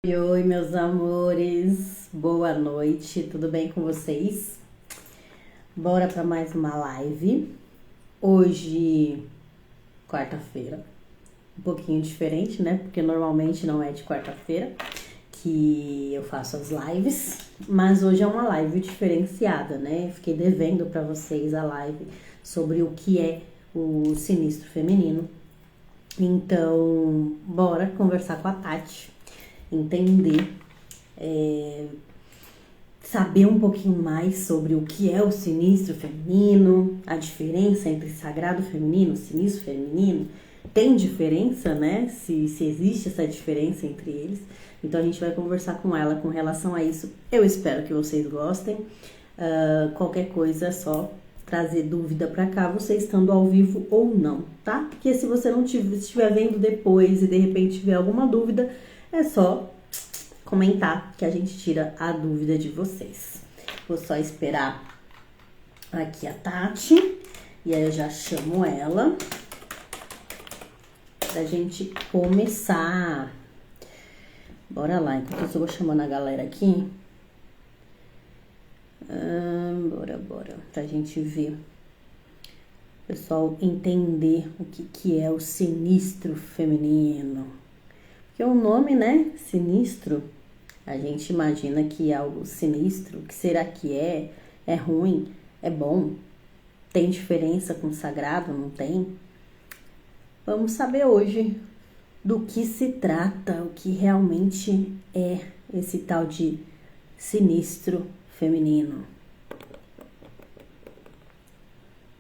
Oi, meus amores, boa noite, tudo bem com vocês? Bora para mais uma live. Hoje, quarta-feira, um pouquinho diferente, né? Porque normalmente não é de quarta-feira que eu faço as lives, mas hoje é uma live diferenciada, né? Fiquei devendo para vocês a live sobre o que é o sinistro feminino. Então, bora conversar com a Tati, entender saber um pouquinho mais sobre o que é o sinistro feminino, a diferença entre sagrado feminino e sinistro feminino. Tem diferença, né? Se existe essa diferença entre eles. Então a gente vai conversar com ela com relação a isso. Eu espero que vocês gostem. Qualquer coisa é só trazer dúvida para cá, você estando ao vivo ou não, tá? Porque se você não estiver vendo depois e de repente tiver alguma dúvida, é só comentar que a gente tira a dúvida de vocês. Vou só esperar aqui a Tati e aí eu já chamo ela pra gente começar. Bora lá, enquanto eu vou chamando a galera aqui. Bora, pra gente ver. O pessoal entender o que é o sinistro feminino. Porque o nome, né, sinistro, a gente imagina que é algo sinistro. O que será que é? É ruim? É bom? Tem diferença com o sagrado? Não tem? Vamos saber hoje do que se trata, o que realmente é esse tal de sinistro feminino.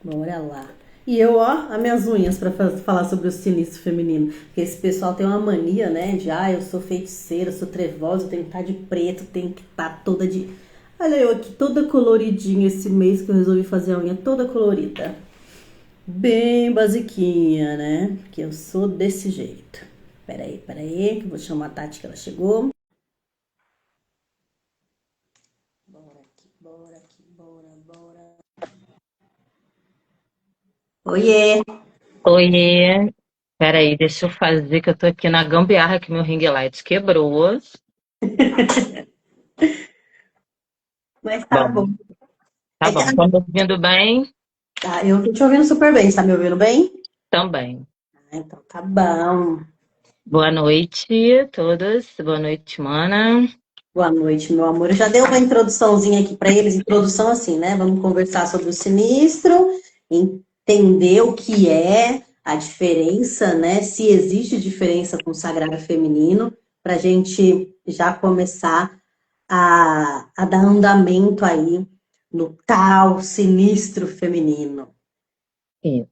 Bora lá. E eu, ó, as minhas unhas para falar sobre o sinistro feminino. Porque esse pessoal tem uma mania, né? De, eu sou feiticeira, sou trevosa, eu tenho que estar de preto, tenho que estar toda de. Olha eu aqui, toda coloridinha esse mês que eu resolvi fazer a unha toda colorida. Bem basiquinha, né? Porque eu sou desse jeito. Peraí, que eu vou chamar a Tati que ela chegou. Bora. Oiê! Oiê, peraí, deixa eu fazer que eu tô aqui na gambiarra que meu ring light quebrou. Mas tá bom. Bom, tá É que, bom, tá me ouvindo bem? eu tô te ouvindo super bem. Você tá me ouvindo bem? Também. Então tá bom. Boa noite a todos, boa noite, mana. Boa noite, meu amor. Eu já dei uma introduçãozinha aqui para eles, introdução assim, né? Vamos conversar sobre o sinistro, entender o que é a diferença, né? Se existe diferença com o sagrado feminino, para a gente já começar a dar andamento aí no tal sinistro feminino. Isso.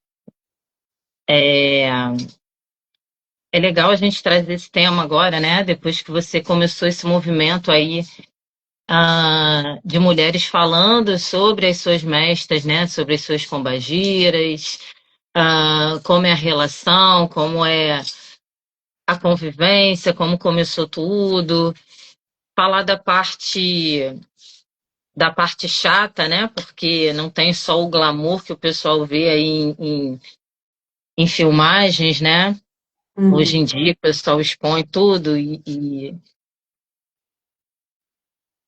É, é legal a gente trazer esse tema agora, né? Depois que você começou esse movimento aí de mulheres falando sobre as suas mestras, né? Sobre as suas pombagiras, como é a relação, como é a convivência, como começou tudo, falar da parte chata, né? Porque não tem só o glamour que o pessoal vê aí em filmagens, né? Uhum. Hoje em dia o pessoal expõe tudo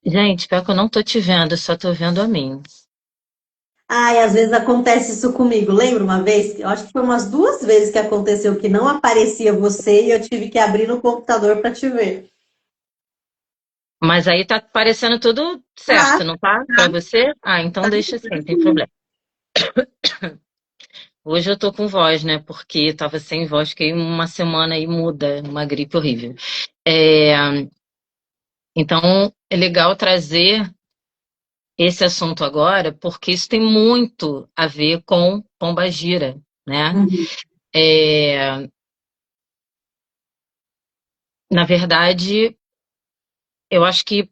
Gente, pior que eu não tô te vendo, eu só tô vendo a mim. Ai, às vezes acontece isso comigo. Lembra uma vez? Eu acho que foi umas duas vezes que aconteceu que não aparecia você e eu tive que abrir no computador para te ver. Mas aí tá parecendo tudo Tá, certo, não tá? Pra você? Ah, então deixa assim, não tem problema. Hoje eu tô com voz, né? Porque tava sem voz, fiquei uma semana aí muda, uma gripe horrível. É, então é legal trazer esse assunto agora, porque isso tem muito a ver com pombagira, né? uhum. É, na verdade, eu acho que o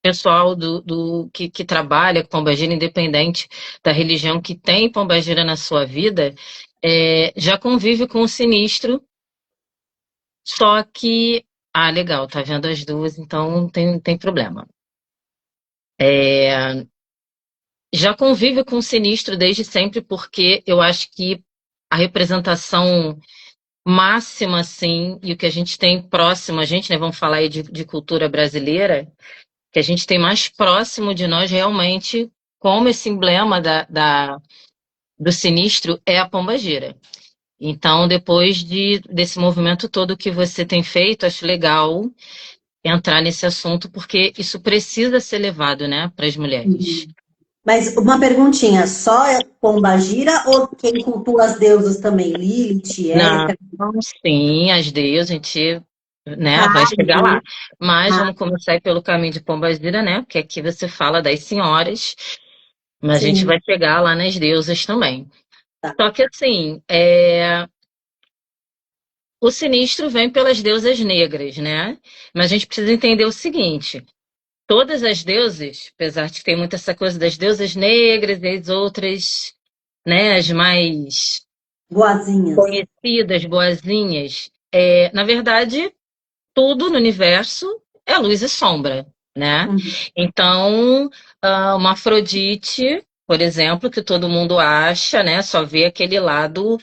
pessoal que trabalha com pombagira, independente da religião que tem pombagira na sua vida, já convive com o sinistro, só que. Ah, legal, tá vendo as duas, então não tem problema. É, já convive com o sinistro desde sempre, porque eu acho que a representação máxima, assim, e o que a gente tem próximo a gente, né? Vamos falar aí de cultura brasileira, que a gente tem mais próximo de nós realmente, como esse emblema do sinistro é a pombagira. Então, depois desse movimento todo que você tem feito, acho legal entrar nesse assunto, porque isso precisa ser levado, né, para as mulheres. Uhum. Mas uma perguntinha, só é Pombagira ou quem cultua as deusas também? Lilith, Não, Hecate? sim, as deusas, a gente, né, vai Ah, chegar lá. Mas ah, vamos começar aí pelo caminho de Pombagira, né, porque aqui você fala das senhoras, mas a gente sim. vai chegar lá nas deusas também. Tá. Só que assim, o sinistro vem pelas deusas negras, né? Mas a gente precisa entender o seguinte: todas as deusas, apesar de que tem muito essa coisa das deusas negras e as outras, né, as mais Boazinhas. conhecidas, boazinhas, na verdade, tudo no universo é luz e sombra, né? Uhum. Então, uma Afrodite, por exemplo, que todo mundo acha, né? Só vê aquele lado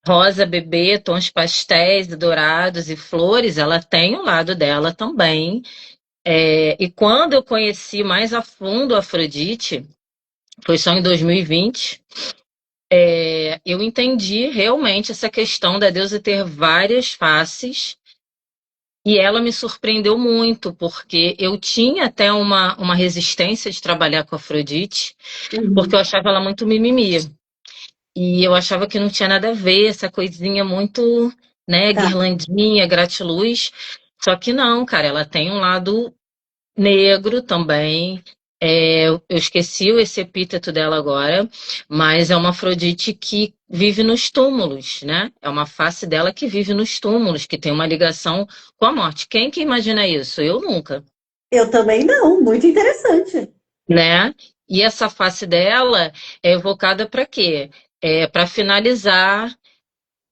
rosa bebê, tons pastéis, dourados e flores, ela tem o lado dela também. E quando eu conheci mais a fundo a Afrodite, foi só em 2020, eu entendi realmente essa questão da deusa ter várias faces. E ela me surpreendeu muito, porque eu tinha até uma resistência de trabalhar com a Afrodite, porque eu Uhum. achava ela muito mimimi. E eu achava que não tinha nada a ver, essa coisinha muito, né, Tá. guirlandinha, gratiluz. Só que não, cara, ela tem um lado negro também. Eu esqueci esse epíteto dela agora, mas é uma Afrodite que vive nos túmulos, né? É uma face dela que vive nos túmulos, que tem uma ligação com a morte. Quem que imagina isso? Eu nunca, Eu também não, muito interessante. né? E essa face dela é evocada para quê? Para finalizar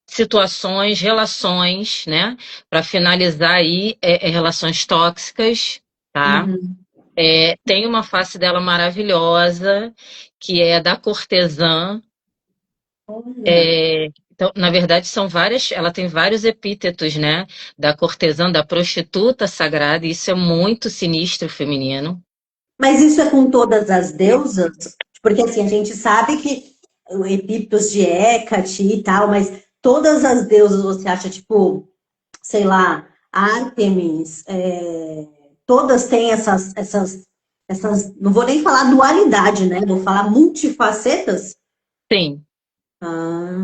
situações, relações, né? Para finalizar aí relações tóxicas, tá? Uhum. Tem uma face dela maravilhosa, que é da cortesã. Olha, Então, na verdade, são várias, ela tem vários epítetos, né? Da cortesã, da prostituta sagrada, e isso é muito sinistro feminino. mas isso é com todas as deusas? Porque assim, a gente sabe que o epípetos de Hécate e tal, mas todas as deusas você acha, tipo, sei lá, Ártemis, todas têm essas, não vou nem falar dualidade, né? Vou falar multifacetas. Sim,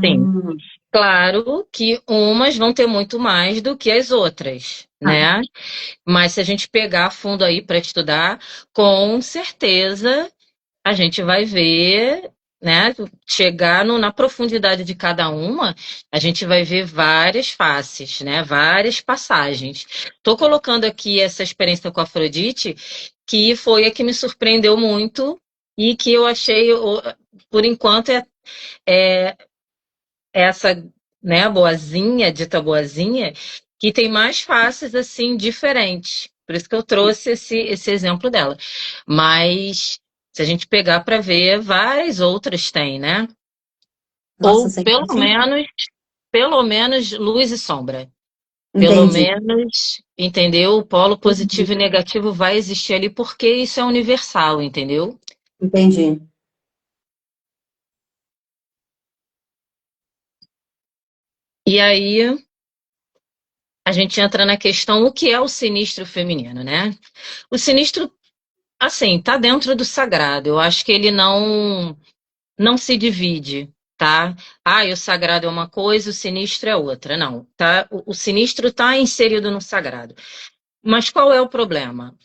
sim. Ah, Claro que umas vão ter muito mais do que as outras, tá. né? Mas se a gente pegar a fundo aí para estudar, com certeza a gente vai ver, né? Chegar na profundidade de cada uma, a gente vai ver várias faces, né? Várias passagens. Estou colocando aqui essa experiência com a Afrodite, que foi a que me surpreendeu muito e que eu achei, por enquanto, é essa, né, boazinha, dita boazinha, que tem mais faces assim diferentes. Por isso que eu trouxe esse exemplo dela. Mas se a gente pegar para ver, várias outras têm, né? Nossa, Ou sensacional. pelo menos luz e sombra. Pelo Entendi. menos, entendeu? O polo positivo e negativo vai existir ali porque isso é universal, entendeu? Entendi. E aí a gente entra na questão o que é o sinistro feminino, né? O sinistro, assim, tá dentro do sagrado. Eu acho que ele não se divide, tá? Ah, e o sagrado é uma coisa, o sinistro é outra. Não, tá? O sinistro está inserido no sagrado. Mas qual é o problema?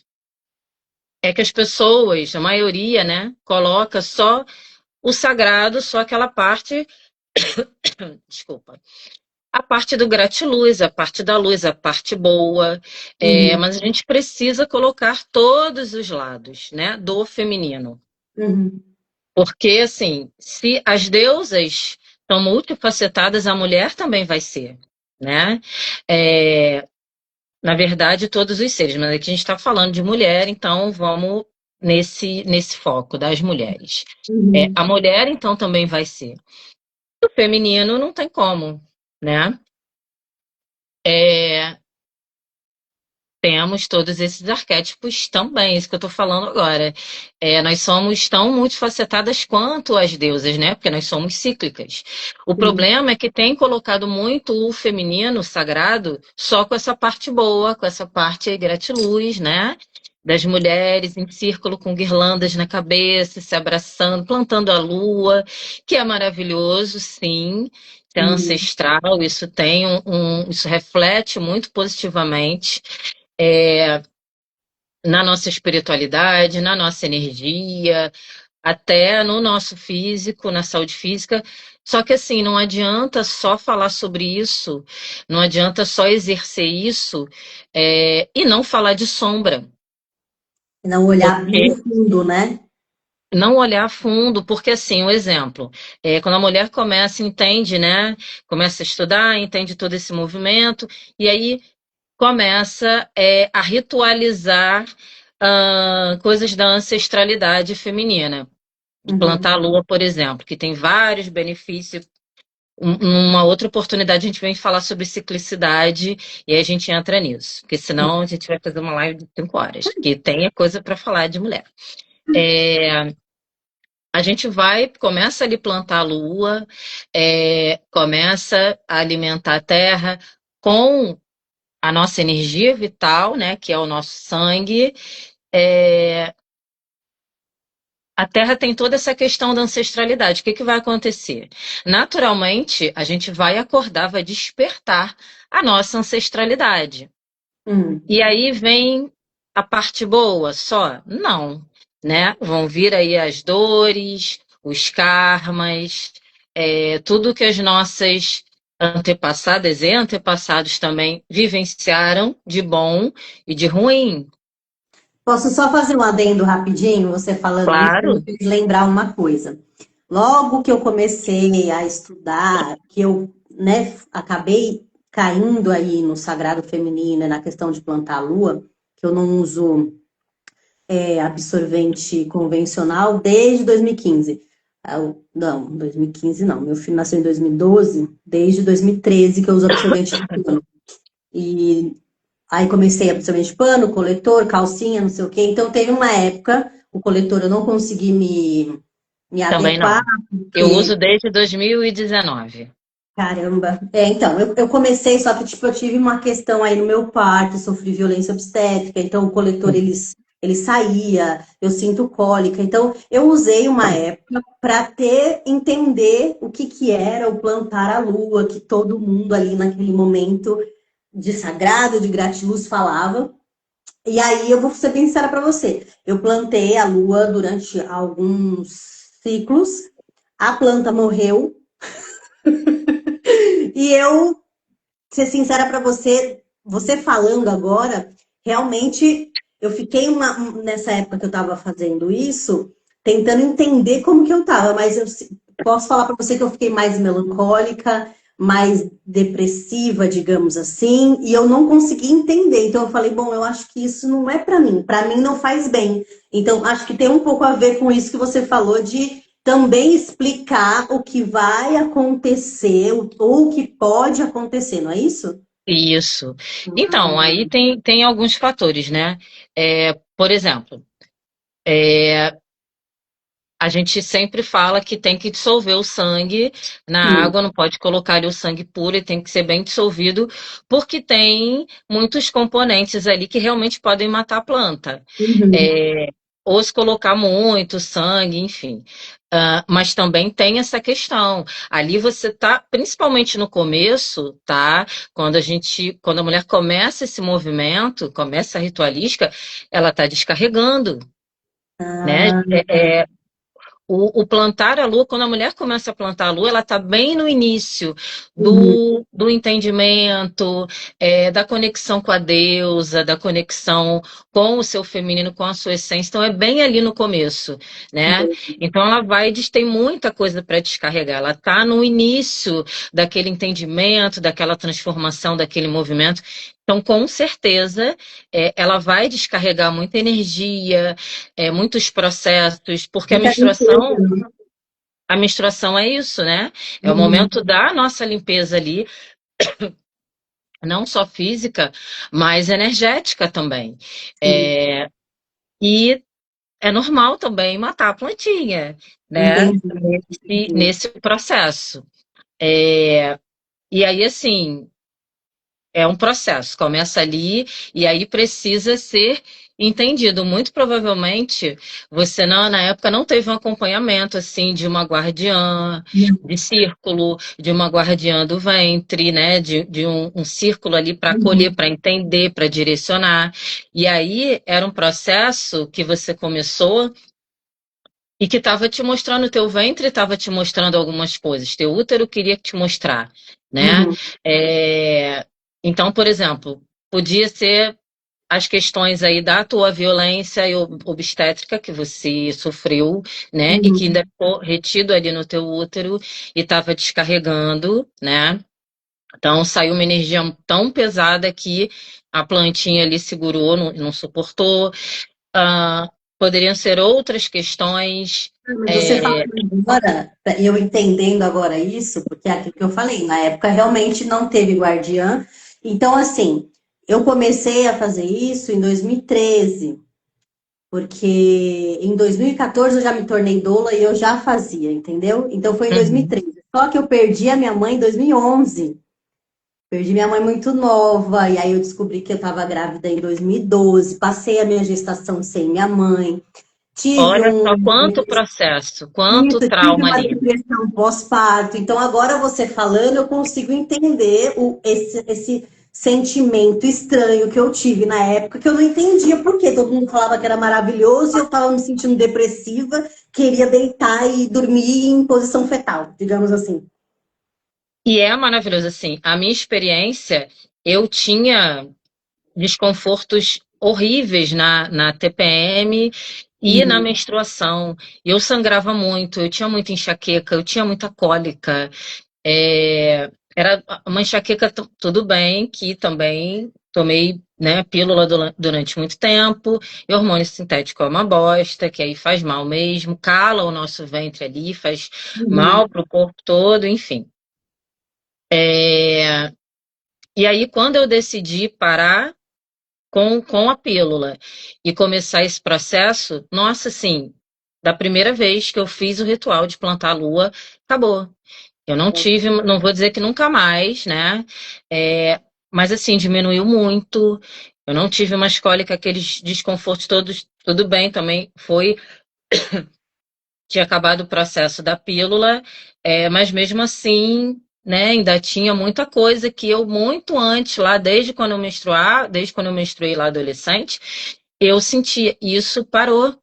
É que as pessoas, a maioria, né, coloca só o sagrado, só aquela parte, desculpa, a parte do gratiluz, a parte da luz, a parte boa, Uhum, mas a gente precisa colocar todos os lados, né, do feminino. uhum. Porque, assim, se as deusas são multifacetadas, a mulher também vai ser, né? É, na verdade, todos os seres, mas aqui a gente está falando de mulher, então vamos nesse foco das mulheres. A Uhum. mulher, então, também vai ser. O feminino não tem como, né? É, temos todos esses arquétipos também, isso que eu estou falando agora. Nós somos tão multifacetadas quanto as deusas, né? Porque nós somos cíclicas. O Sim. problema é que tem colocado muito o feminino sagrado só com essa parte boa, com essa parte gratiluz, né? Das mulheres em círculo com guirlandas na cabeça, se abraçando, plantando a lua, que é maravilhoso, sim. É Uhum. ancestral, isso tem isso reflete muito positivamente é, na nossa espiritualidade, na nossa energia, até no nosso físico, na saúde física. Só que assim, não adianta só falar sobre isso, não adianta só exercer isso e não falar de sombra, Não olhar no porque fundo, né? não olhar a fundo, porque assim, um exemplo, quando a mulher começa, entende, né? Começa a estudar, entende todo esse movimento, e aí começa a ritualizar coisas da ancestralidade feminina. De Uhum. plantar a lua, por exemplo, que tem vários benefícios. Numa outra oportunidade a gente vem falar sobre ciclicidade e aí a gente entra nisso, porque senão a gente vai fazer uma live de 5 horas, que tem coisa para falar de mulher. É, a gente vai, começa ali plantar a lua, começa a alimentar a terra com a nossa energia vital, né, que é o nosso sangue. É, a Terra tem toda essa questão da ancestralidade. O que que vai acontecer? Naturalmente, a gente vai acordar, vai despertar a nossa ancestralidade. Uhum. E aí vem a parte boa só? Não, né? Vão vir aí as dores, os karmas, tudo que as nossas antepassadas e antepassados também vivenciaram de bom e de ruim. Posso só fazer um adendo rapidinho? Você falando isso me Claro, fez lembrar uma coisa. Logo que eu comecei a estudar, que eu, né, acabei caindo aí no sagrado feminino, na questão de plantar a lua, que eu não uso absorvente convencional desde 2015. Não, 2015 não. Meu filho nasceu em 2012, desde 2013 que eu uso absorvente de pano. E aí comecei absorvente de pano, coletor, calcinha, não sei o quê. Então teve uma época, o coletor eu não consegui me também adequar, não. Eu porque uso desde 2019. caramba. Então, eu comecei, só que tipo, eu tive uma questão aí no meu parto, sofri violência obstétrica, então o coletor ele saía, eu sinto cólica. Então, eu usei uma época para entender o que que era o plantar a lua, que todo mundo ali naquele momento de sagrado, de gratiluz falava. E aí eu vou ser bem sincera para você. Eu plantei a lua durante alguns ciclos, a planta morreu e eu ser sincera para você, você falando agora, realmente eu fiquei nessa época que eu estava fazendo isso, tentando entender como que eu estava, mas eu posso falar para você que eu fiquei mais melancólica, mais depressiva, digamos assim, e eu não consegui entender. Então eu falei, bom, eu acho que isso não é para mim não faz bem. Então acho que tem um pouco a ver com isso que você falou de também explicar o que vai acontecer ou o que pode acontecer, não é isso? Isso. Então, aí Hum, tem alguns fatores, né? Por exemplo, a gente sempre fala que tem que dissolver o sangue na sim. água, não pode colocar ali o sangue puro, ele tem que ser bem dissolvido, porque tem muitos componentes ali que realmente podem matar a planta. Uhum. É, ou se colocar muito sangue, enfim. Mas também tem essa questão. Ali você tá, principalmente no começo, tá? Quando a mulher começa esse movimento, começa a ritualística, ela tá descarregando, né? Ah, O plantar a lua, quando a mulher começa a plantar a lua, ela está bem no início uhum. do entendimento, da conexão com a deusa, da conexão com o seu feminino, com a sua essência. Então, é bem ali no começo, né? Então, ela tem muita coisa para descarregar. Ela está no início daquele entendimento, daquela transformação, daquele movimento. Então, com certeza, ela vai descarregar muita energia, muitos processos, porque Muita limpeza. a menstruação é isso, né? É o Uhum. momento da nossa limpeza ali, não só física, mas energética também. Sim, E é normal também matar a plantinha, né? entendi, entendi. Nesse processo. É, e aí, assim, é um processo, começa ali e aí precisa ser entendido. Muito provavelmente você não, na época não teve um acompanhamento assim de uma guardiã de círculo, de uma guardiã do ventre, né? De um círculo ali para acolher, Uhum. para entender, para direcionar. E aí era um processo que você começou e que estava te mostrando, teu ventre estava te mostrando algumas coisas, teu útero queria te mostrar, né? Uhum. É, então, por exemplo, podia ser as questões aí da tua violência e obstétrica que você sofreu, né? E que Uhum. ainda ficou retido ali no teu útero e estava descarregando, né? Então saiu uma energia tão pesada que a plantinha ali segurou, não suportou. Ah, poderiam ser outras questões. Mas você É, falando agora, e eu entendendo agora isso, porque é aquilo que eu falei, na época realmente não teve guardiã. Então, assim, eu comecei a fazer isso em 2013, porque em 2014 eu já me tornei doula e eu já fazia, entendeu? Então foi em uhum. 2013. Só que eu perdi a minha mãe em 2011. Perdi minha mãe muito nova, e aí eu descobri que eu estava grávida em 2012. Passei a minha gestação sem minha mãe. Tive Olha só um, quanto processo, quanto isso, tive trauma uma ali. depressão pós-parto. Então, agora você falando, eu consigo entender esse sentimento estranho que eu tive na época, que eu não entendia por quê. Todo mundo falava que era maravilhoso e eu estava me sentindo depressiva, queria deitar e dormir em posição fetal, digamos assim. E é maravilhoso, assim, a minha experiência, eu tinha desconfortos horríveis na TPM e na Uhum, menstruação. Eu sangrava muito, eu tinha muita enxaqueca, eu tinha muita cólica. Era uma enxaqueca, tudo bem, que também tomei, né, pílula durante muito tempo, e hormônio sintético é uma bosta, que aí faz mal mesmo, cala o nosso ventre ali, faz uhum, mal para o corpo todo, enfim. É, e aí, quando eu decidi parar com a pílula e começar esse processo, nossa, assim, da primeira vez que eu fiz o ritual de plantar a lua, acabou. Eu não tive, não vou dizer que nunca mais, né? Mas assim, diminuiu muito. Eu não tive mais cólica, aqueles desconfortos todos, tudo bem também. Tinha acabado o processo da pílula, mas mesmo assim, né, ainda tinha muita coisa que eu, muito antes, lá, desde quando eu menstruei lá adolescente, eu sentia. Isso parou.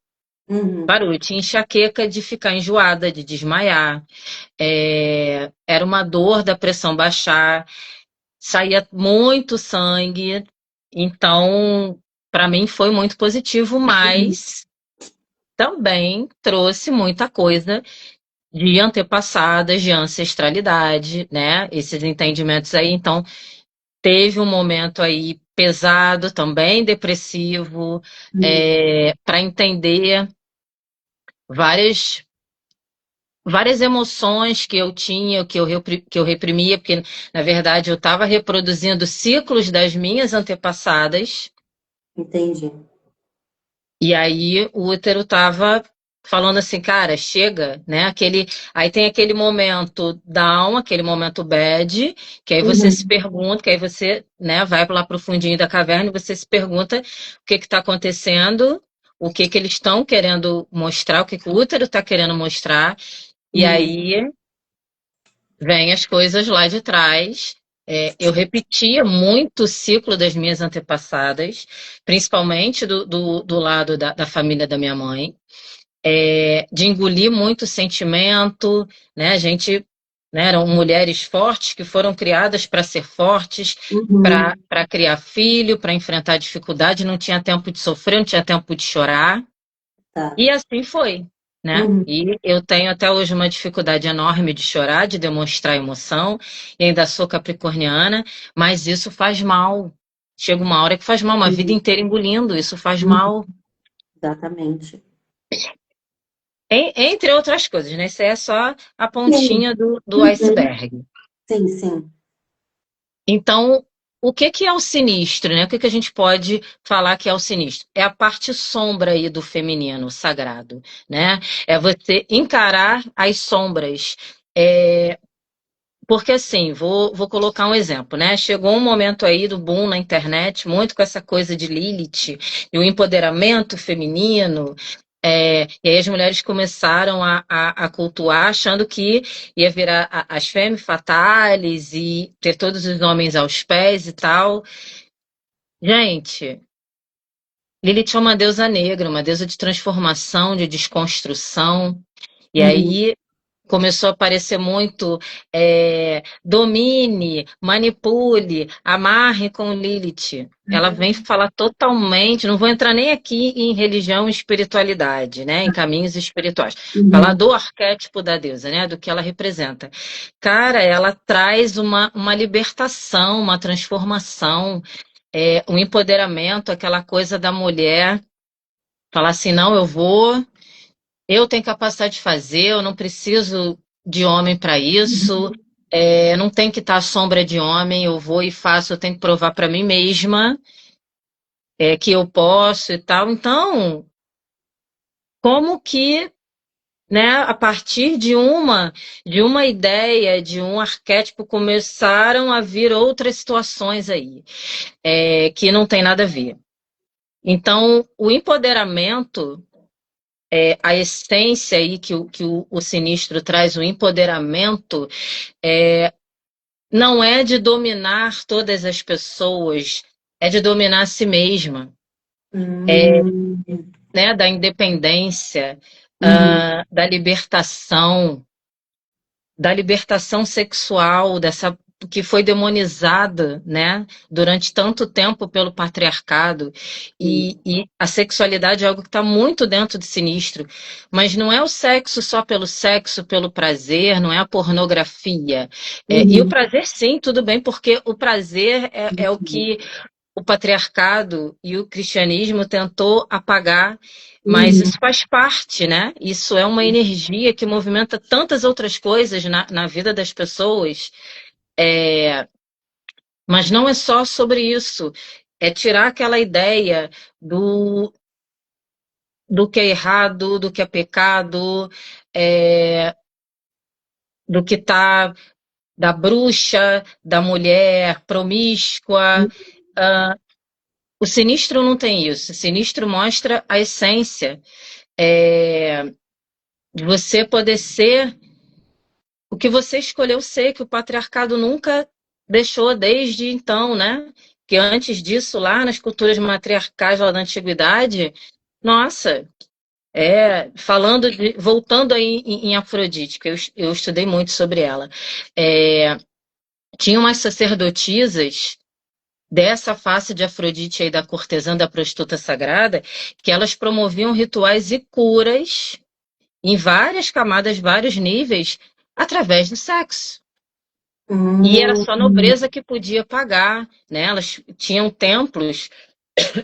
uhum, Parou. Eu tinha enxaqueca de ficar enjoada, de desmaiar. Era uma dor da pressão baixar, saía muito sangue, então para mim foi muito positivo, uhum, mas também trouxe muita coisa de antepassadas, de ancestralidade, né? Esses entendimentos aí, então teve um momento aí pesado também, depressivo, uhum. para entender várias várias emoções que eu tinha, que eu reprimia, porque, na verdade, eu estava reproduzindo ciclos das minhas antepassadas, Entendi. e aí o útero estava falando assim, cara, chega, né? Aí tem aquele momento down, aquele momento bad, que aí você se Uhum, pergunta, que aí você, né, vai lá para o fundinho da caverna e você se pergunta o que está acontecendo, o que que eles estão querendo mostrar, o que que o útero está querendo mostrar, e uhum, aí vem as coisas lá de trás. Eu repetia muito o ciclo das minhas antepassadas, principalmente do lado da família da minha mãe, de engolir muito sentimento, né? A gente, né, eram mulheres fortes que foram criadas para ser fortes, uhum. para criar filho, para enfrentar dificuldade, não tinha tempo de sofrer, não tinha tempo de chorar. Tá. E assim foi, né? Uhum. E eu tenho até hoje uma dificuldade enorme de chorar, de demonstrar emoção, e ainda sou capricorniana, mas isso faz mal. Chega uma hora que faz mal, uma vida Uhum. inteira engolindo, isso faz Uhum. mal. Exatamente. Entre outras coisas, né? Isso aí é só a Sim. pontinha do Uhum. iceberg. Sim, sim. Então, o que que é o sinistro, né? O que que a gente pode falar que é o sinistro? É a parte sombra aí do feminino sagrado, né? É você encarar as sombras. Porque assim, vou colocar um exemplo, né? Chegou um momento aí do boom na internet, muito com essa coisa de Lilith e o empoderamento feminino. E aí as mulheres começaram a cultuar, achando que ia virar as femme fatales e ter todos os homens aos pés e tal. Gente, Lilith é uma deusa negra, uma deusa de transformação, de desconstrução. E Uhum. aí começou a aparecer muito domine, manipule, amarre com Lilith. Ela vem falar totalmente, não vou entrar nem aqui em religião e espiritualidade, né, em caminhos espirituais. Falar Uhum. do arquétipo da deusa, né, do que ela representa. Cara, ela traz uma libertação, uma transformação, um empoderamento, aquela coisa da mulher falar assim, não, eu tenho capacidade de fazer, eu não preciso de homem para isso, não tem que estar à sombra de homem, eu vou e faço, eu tenho que provar para mim mesma que eu posso e tal. Então, como que, né, a partir de uma ideia, de um arquétipo, começaram a vir outras situações aí, que não tem nada a ver. Então, o empoderamento, a essência aí que o sinistro traz, o empoderamento, não é de dominar todas as pessoas, é de dominar a si mesma, Uhum. né? Da independência, Uhum. da libertação sexual, dessa que foi demonizada, né, durante tanto tempo pelo patriarcado, e a sexualidade é algo que está muito dentro de sinistro, mas não é o sexo só pelo sexo, pelo prazer, não é a pornografia. E o Uhum. prazer, sim, tudo bem, porque o prazer é o que o patriarcado e o cristianismo tentou apagar, mas Uhum. isso faz parte, né? Isso é uma energia que movimenta tantas outras coisas na vida das pessoas, mas não é só sobre isso. É tirar aquela ideia do que é errado, do que é pecado, é, do que tá da bruxa, da mulher promíscua. O sinistro não tem isso. O sinistro mostra a essência, de você poder ser o que você escolheu ser, que o patriarcado nunca deixou desde então, né? Que antes disso, lá nas culturas matriarcais lá da antiguidade, nossa, voltando aí em Afrodite, que eu estudei muito sobre ela, tinha umas sacerdotisas dessa face de Afrodite aí da cortesã da prostituta sagrada, que elas promoviam rituais e curas em várias camadas, vários níveis, através do sexo. E era só a Uhum. nobreza que podia pagar, né? Elas tinham templos,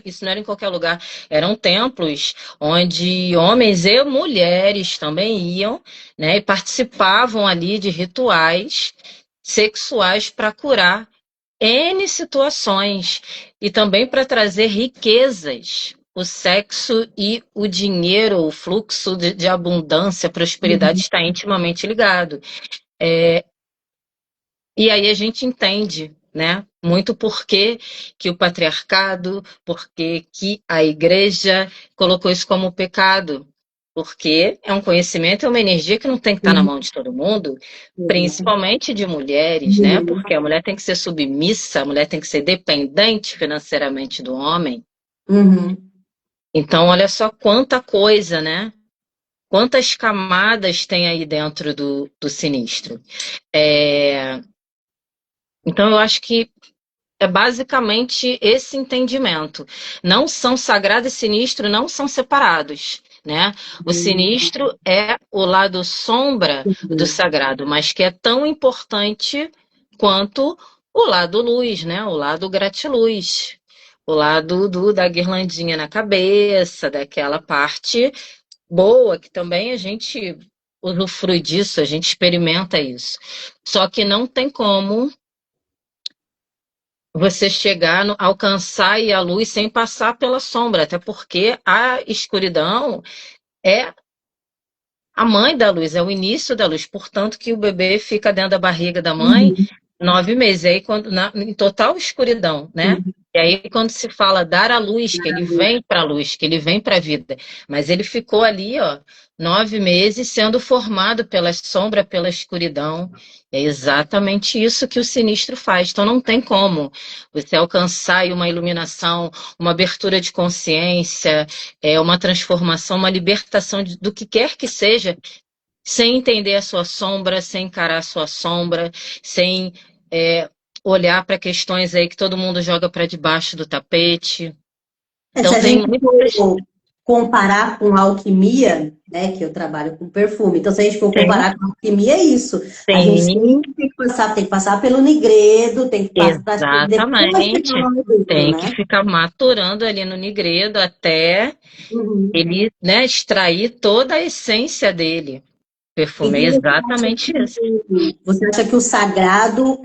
isso não era em qualquer lugar, eram templos onde homens e mulheres também iam, né? E participavam ali de rituais sexuais para curar N situações e também para trazer riquezas. O sexo e o dinheiro, o fluxo de abundância, prosperidade Uhum. está intimamente ligado. E aí a gente entende, né? Muito porquê que o patriarcado, porque que a igreja colocou isso como pecado. Porque é um conhecimento, é uma energia que não tem que estar na Uhum. mão de todo mundo, Exato. principalmente de mulheres, né? Porque a mulher tem que ser submissa, a mulher tem que ser dependente financeiramente do homem. Uhum. Então, olha só quanta coisa, né? Quantas camadas tem aí dentro do sinistro. É, Então, eu acho que é basicamente esse entendimento. Não são sagrado e sinistro, não são separados, né? O sinistro é o lado sombra do Uhum. sagrado, mas que é tão importante quanto o lado luz, né? O lado gratiluz, o lado da guirlandinha na cabeça, daquela parte boa que também a gente usufrui disso, a gente experimenta isso. Só que não tem como você chegar, alcançar aí a luz sem passar pela sombra, até porque a escuridão é a mãe da luz, é o início da luz, portanto que o bebê fica dentro da barriga da mãe Uhum. 9 meses, e aí em total escuridão, né? Sim. E aí quando se fala dar a luz, que ele vem para a luz, que ele vem para a vida, mas ele ficou ali, ó, 9 meses sendo formado pela sombra, pela escuridão. É exatamente isso que o sinistro faz. Então não tem como você alcançar aí uma iluminação, uma abertura de consciência, uma transformação, uma libertação do que quer que seja, sem entender a sua sombra, sem encarar a sua sombra, sem é, olhar para questões aí que todo mundo joga para debaixo do tapete. Se Então a tem gente muitas. for comparar com alquimia, né, que eu trabalho com perfume, então se a gente for Tem, comparar com alquimia, é isso. A gente tem, tem que passar pelo nigredo, tem que passar e depois chegar exatamente. no negredo, Tem que né? ficar maturando ali no nigredo até Uhum. ele, né, extrair toda a essência dele. Perfume é Então exatamente isso. você acha que o sagrado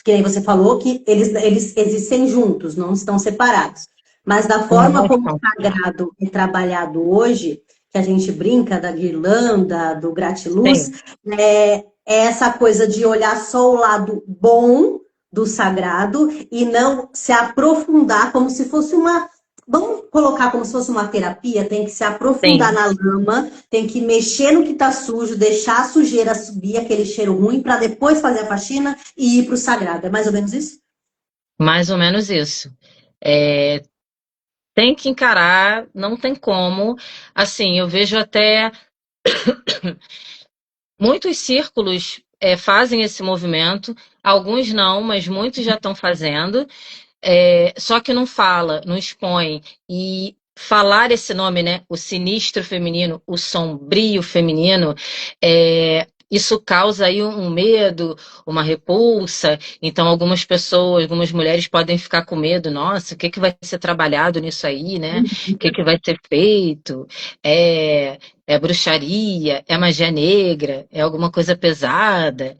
que nem você falou, que eles existem juntos, não estão separados. Mas da forma como o Nossa, sagrado é trabalhado hoje, que a gente brinca da guirlanda, do gratiluz, tem, é essa coisa de olhar só o lado bom do sagrado e não se aprofundar como se fosse uma. Vamos colocar como se fosse uma terapia, tem que se aprofundar tem. na lama, tem que mexer no que tá sujo, deixar a sujeira subir, aquele cheiro ruim, para depois fazer a faxina e ir pro sagrado. É mais ou menos isso? Mais ou menos isso. É, tem que encarar, não tem como. Assim, eu vejo até muitos círculos fazem esse movimento, alguns não, mas muitos já estão fazendo. Só que não fala, não expõe. E falar esse nome, né? O sinistro feminino, o sombrio feminino, isso causa aí um medo, uma repulsa. Então, algumas pessoas, algumas mulheres podem ficar com medo. Nossa, o que que vai ser trabalhado nisso aí, né? O que que vai ser feito? É bruxaria? É magia negra? É alguma coisa pesada?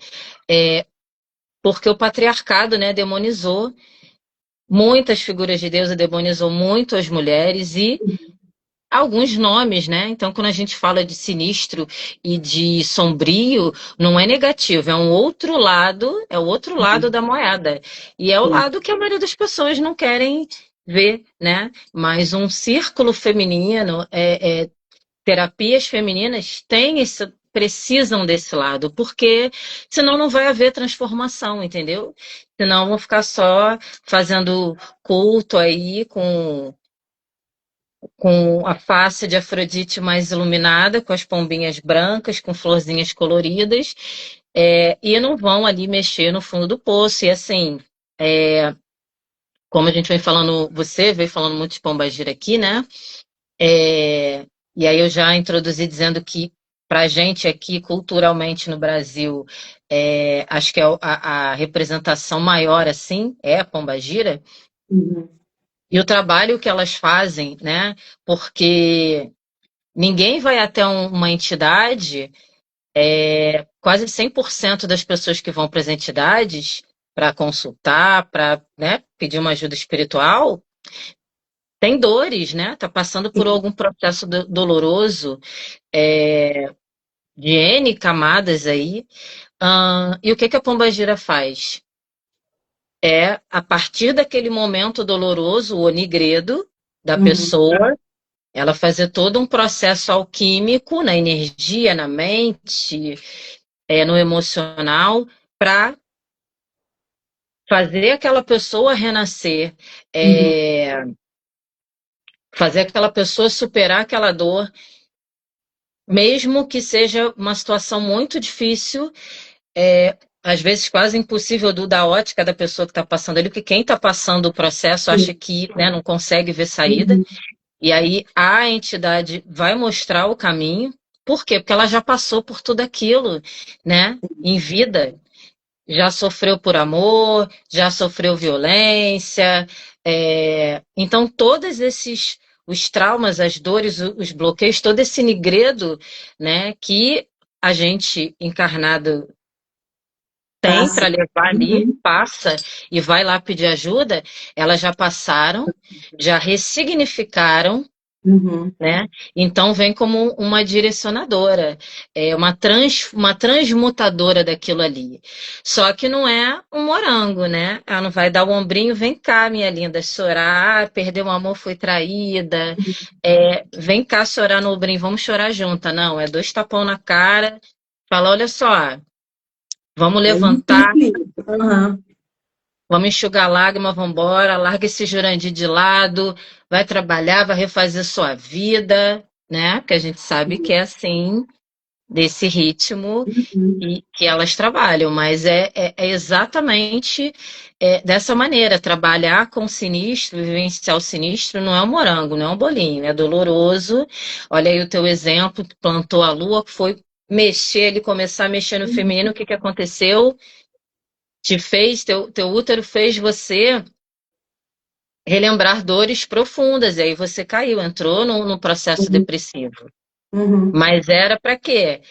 Porque o patriarcado, né, demonizou muitas figuras de Deus, e demonizou muito as mulheres e alguns nomes, né? Então, quando a gente fala de sinistro e de sombrio, não é negativo, é o outro lado da moeda. E é o Sim. lado que a maioria das pessoas não querem ver, né? Mas um círculo feminino, terapias femininas precisam desse lado, porque senão não vai haver transformação, entendeu? Senão vão ficar só fazendo culto aí com a face de Afrodite mais iluminada, com as pombinhas brancas, com florzinhas coloridas, e não vão ali mexer no fundo do poço. E assim, como a gente vem falando, você veio falando muito de pombagira aqui, né? E aí eu já introduzi dizendo que para a gente aqui, culturalmente no Brasil, acho que a representação maior, assim, é a pombagira. Uhum. E o trabalho que elas fazem, né? Porque ninguém vai até uma entidade, quase 100% das pessoas que vão para as entidades para consultar, para, né, pedir uma ajuda espiritual, tem dores, né? Tá passando por algum processo doloroso, de N camadas aí. E o que que a pombagira faz? A partir daquele momento doloroso, o onigredo da Uhum. pessoa, ela fazer todo um processo alquímico na energia, na mente, no emocional, para fazer aquela pessoa renascer, Uhum. é, fazer aquela pessoa superar aquela dor, mesmo que seja uma situação muito difícil, às vezes quase impossível da ótica da pessoa que está passando ali, porque quem está passando o processo acha que, né, não consegue ver saída. Uhum. E aí a entidade vai mostrar o caminho. Por quê? Porque ela já passou por tudo aquilo, né? Em vida. Já sofreu por amor, já sofreu violência. Então, todos esses, os traumas, as dores, os bloqueios, todo esse nigredo, né, que a gente encarnado tem Passa. para levar ali, Uhum. passa e vai lá pedir ajuda, elas já passaram, já ressignificaram, Uhum. né? Então vem como uma direcionadora, uma transmutadora daquilo ali. Só que não é um morango, né? Ela não vai dar o ombrinho, vem cá, minha linda, chorar, perdeu o amor, foi traída. Vem cá chorar no ombrinho, vamos chorar junta. Não, é dois tapão na cara, fala, olha só, vamos É levantar. isso. Uhum. Vamos enxugar a lágrima, vamos embora, larga esse Jurandir de lado, vai trabalhar, vai refazer sua vida, né? Porque a gente sabe que é assim, desse ritmo Uhum. e que elas trabalham, mas é exatamente dessa maneira, trabalhar com o sinistro, vivenciar o sinistro, não é um morango, não é um bolinho, é doloroso. Olha aí o teu exemplo, que plantou a lua, foi mexer, ele começar a mexer no feminino, o que que aconteceu? Te fez, teu útero fez você relembrar dores profundas, e aí você caiu, entrou no processo Uhum. depressivo. Uhum. Mas era para quê?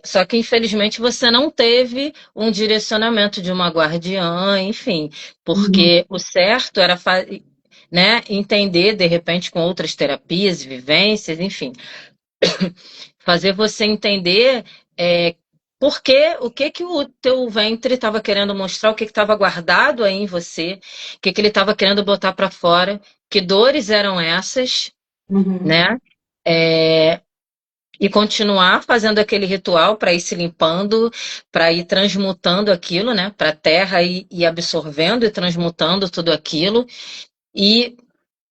Só que infelizmente você não teve um direcionamento de uma guardiã, enfim, Uhum. porque o certo era né, entender de repente com outras terapias, vivências, enfim, fazer você entender por que, o que que o teu ventre estava querendo mostrar, o que estava guardado aí em você, o que que ele estava querendo botar para fora, que dores eram essas, Uhum. né? É, e continuar fazendo aquele ritual para ir se limpando, para ir transmutando aquilo, né? Para a terra ir absorvendo e transmutando tudo aquilo. E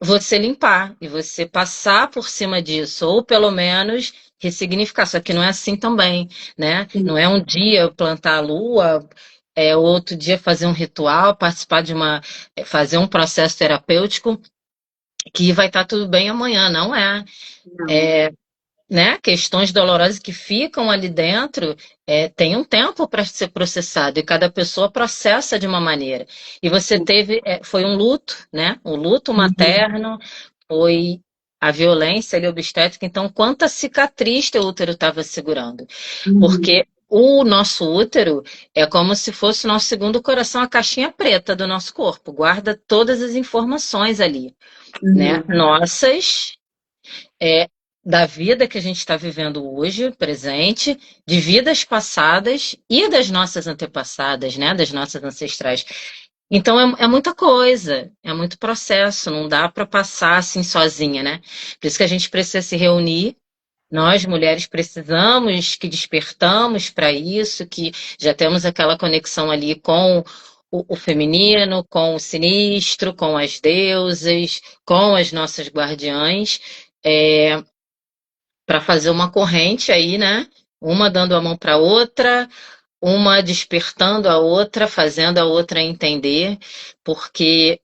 você limpar e você passar por cima disso, ou pelo menos ressignificar. Só que não é assim também, né? Sim. Não é um dia plantar a lua, outro dia fazer um ritual, participar fazer um processo terapêutico que vai estar tudo bem amanhã, não é? Não. Né? Questões dolorosas que ficam ali dentro, tem um tempo para ser processado e cada pessoa processa de uma maneira. E você teve, foi um luto, né? O luto Uhum. materno, foi a violência ali, obstétrica. Então, quanta cicatriz teu útero estava segurando? Uhum. Porque o nosso útero é como se fosse o nosso segundo coração, a caixinha preta do nosso corpo, guarda todas as informações ali, né? Uhum. Nossas é, da vida que a gente está vivendo hoje, presente, de vidas passadas e das nossas antepassadas, né? Das nossas ancestrais. Então é muita coisa, é muito processo, não dá para passar assim sozinha, né? Por isso que a gente precisa se reunir. Nós, mulheres, precisamos que despertamos para isso, que já temos aquela conexão ali com o feminino, com o sinistro, com as deusas, com as nossas guardiãs. É, para fazer uma corrente aí, né? Uma dando a mão para a outra, uma despertando a outra, fazendo a outra entender, porque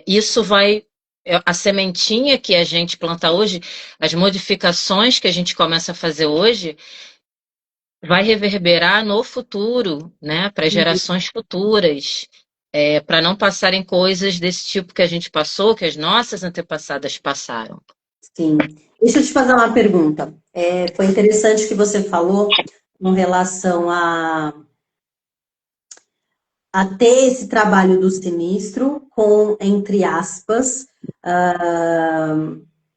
isso vai. A sementinha que a gente planta hoje, as modificações que a gente começa a fazer hoje, vai reverberar no futuro, né? Para Uhum. gerações futuras, para não passarem coisas desse tipo que a gente passou, que as nossas antepassadas passaram. Sim. Deixa eu te fazer uma pergunta. Foi interessante que você falou com relação a ter esse trabalho do sinistro com, entre aspas, ah,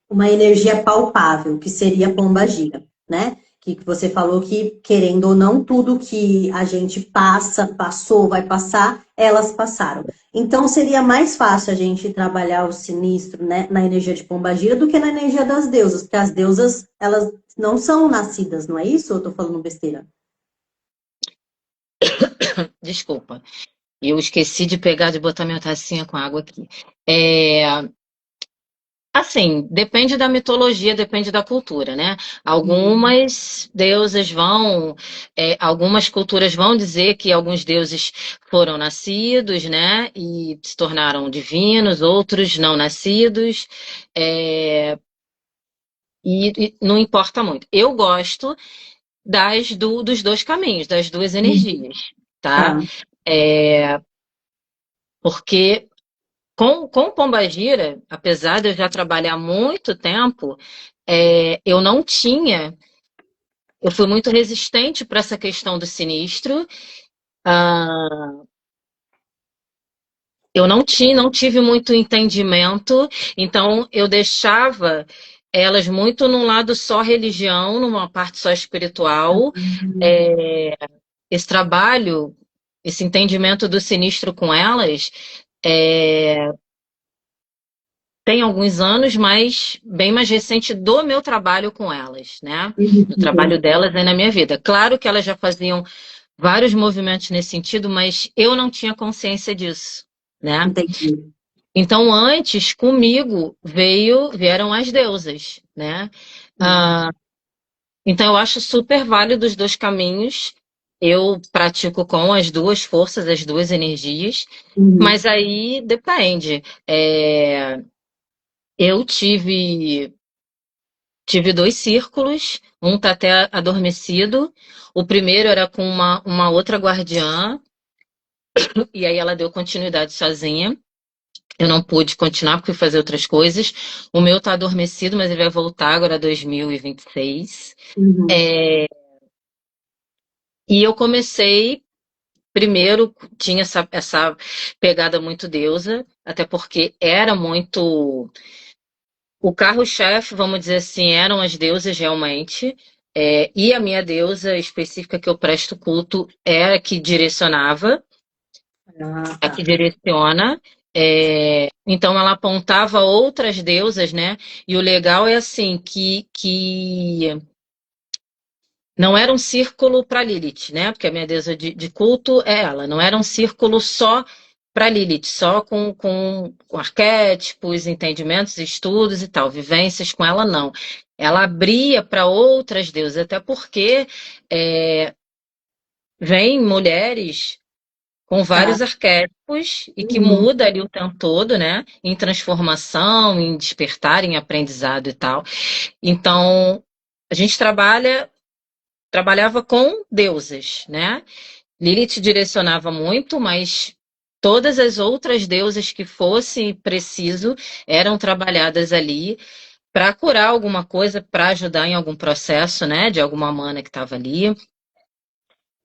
uma energia palpável, que seria a pombagira, né? Que você falou que, querendo ou não, tudo que a gente passa, passou, vai passar, elas passaram. Então, seria mais fácil a gente trabalhar o sinistro, né, na energia de pombagira do que na energia das deusas, porque as deusas, elas não são nascidas, não é isso? Ou eu tô falando besteira? Desculpa. Eu esqueci de pegar, de botar minha tacinha com água aqui. É, assim, depende da mitologia, depende da cultura, né? Uhum. Algumas deusas algumas culturas vão dizer que alguns deuses foram nascidos, né? E se tornaram divinos, outros não nascidos. é, e não importa muito. Eu gosto dos dois caminhos, das duas energias, tá? Tá. É, porque com Pombagira, apesar de eu já trabalhar há muito tempo, eu não tinha. Eu fui muito resistente para essa questão do sinistro, Ah, eu não tive muito entendimento, então eu deixava elas muito num lado só religião, numa parte só espiritual. É, esse trabalho, esse entendimento do sinistro com elas, é, tem alguns anos, mas bem mais recente do meu trabalho com elas, né? Do trabalho Entendi. delas aí na minha vida. Claro que elas já faziam vários movimentos nesse sentido, mas eu não tinha consciência disso, né? Entendi. Então, antes, comigo, vieram as deusas, né? Ah, então, eu acho super válido os dois caminhos. Eu pratico com as duas forças, as duas energias, Uhum. mas aí depende. Eu tive dois círculos, um tá até adormecido. O primeiro era com uma outra guardiã, e aí ela deu continuidade sozinha. Eu não pude continuar porque fui fazer outras coisas. O meu tá adormecido, mas ele vai voltar agora 2026. Uhum. E eu comecei, primeiro, tinha essa pegada muito deusa, até porque era muito. O carro-chefe, vamos dizer assim, eram as deusas realmente. E a minha deusa específica que eu presto culto é a que direcionava, Ah, a que tá. direciona. Então ela apontava outras deusas, né? E o legal é assim que não era um círculo para Lilith, né? Porque a minha deusa de culto é ela. Não era um círculo só para Lilith, só com arquétipos, entendimentos, estudos e tal, vivências com ela, não. Ela abria para outras deusas, até porque é, vem mulheres com Tá. vários arquétipos e que Uhum. muda ali o tempo todo, né? Em transformação, em despertar, em aprendizado e tal. Então, a gente trabalhava com deusas, né? Lilith direcionava muito, mas todas as outras deusas que fosse preciso eram trabalhadas ali para curar alguma coisa, para ajudar em algum processo, né? De alguma mana que estava ali.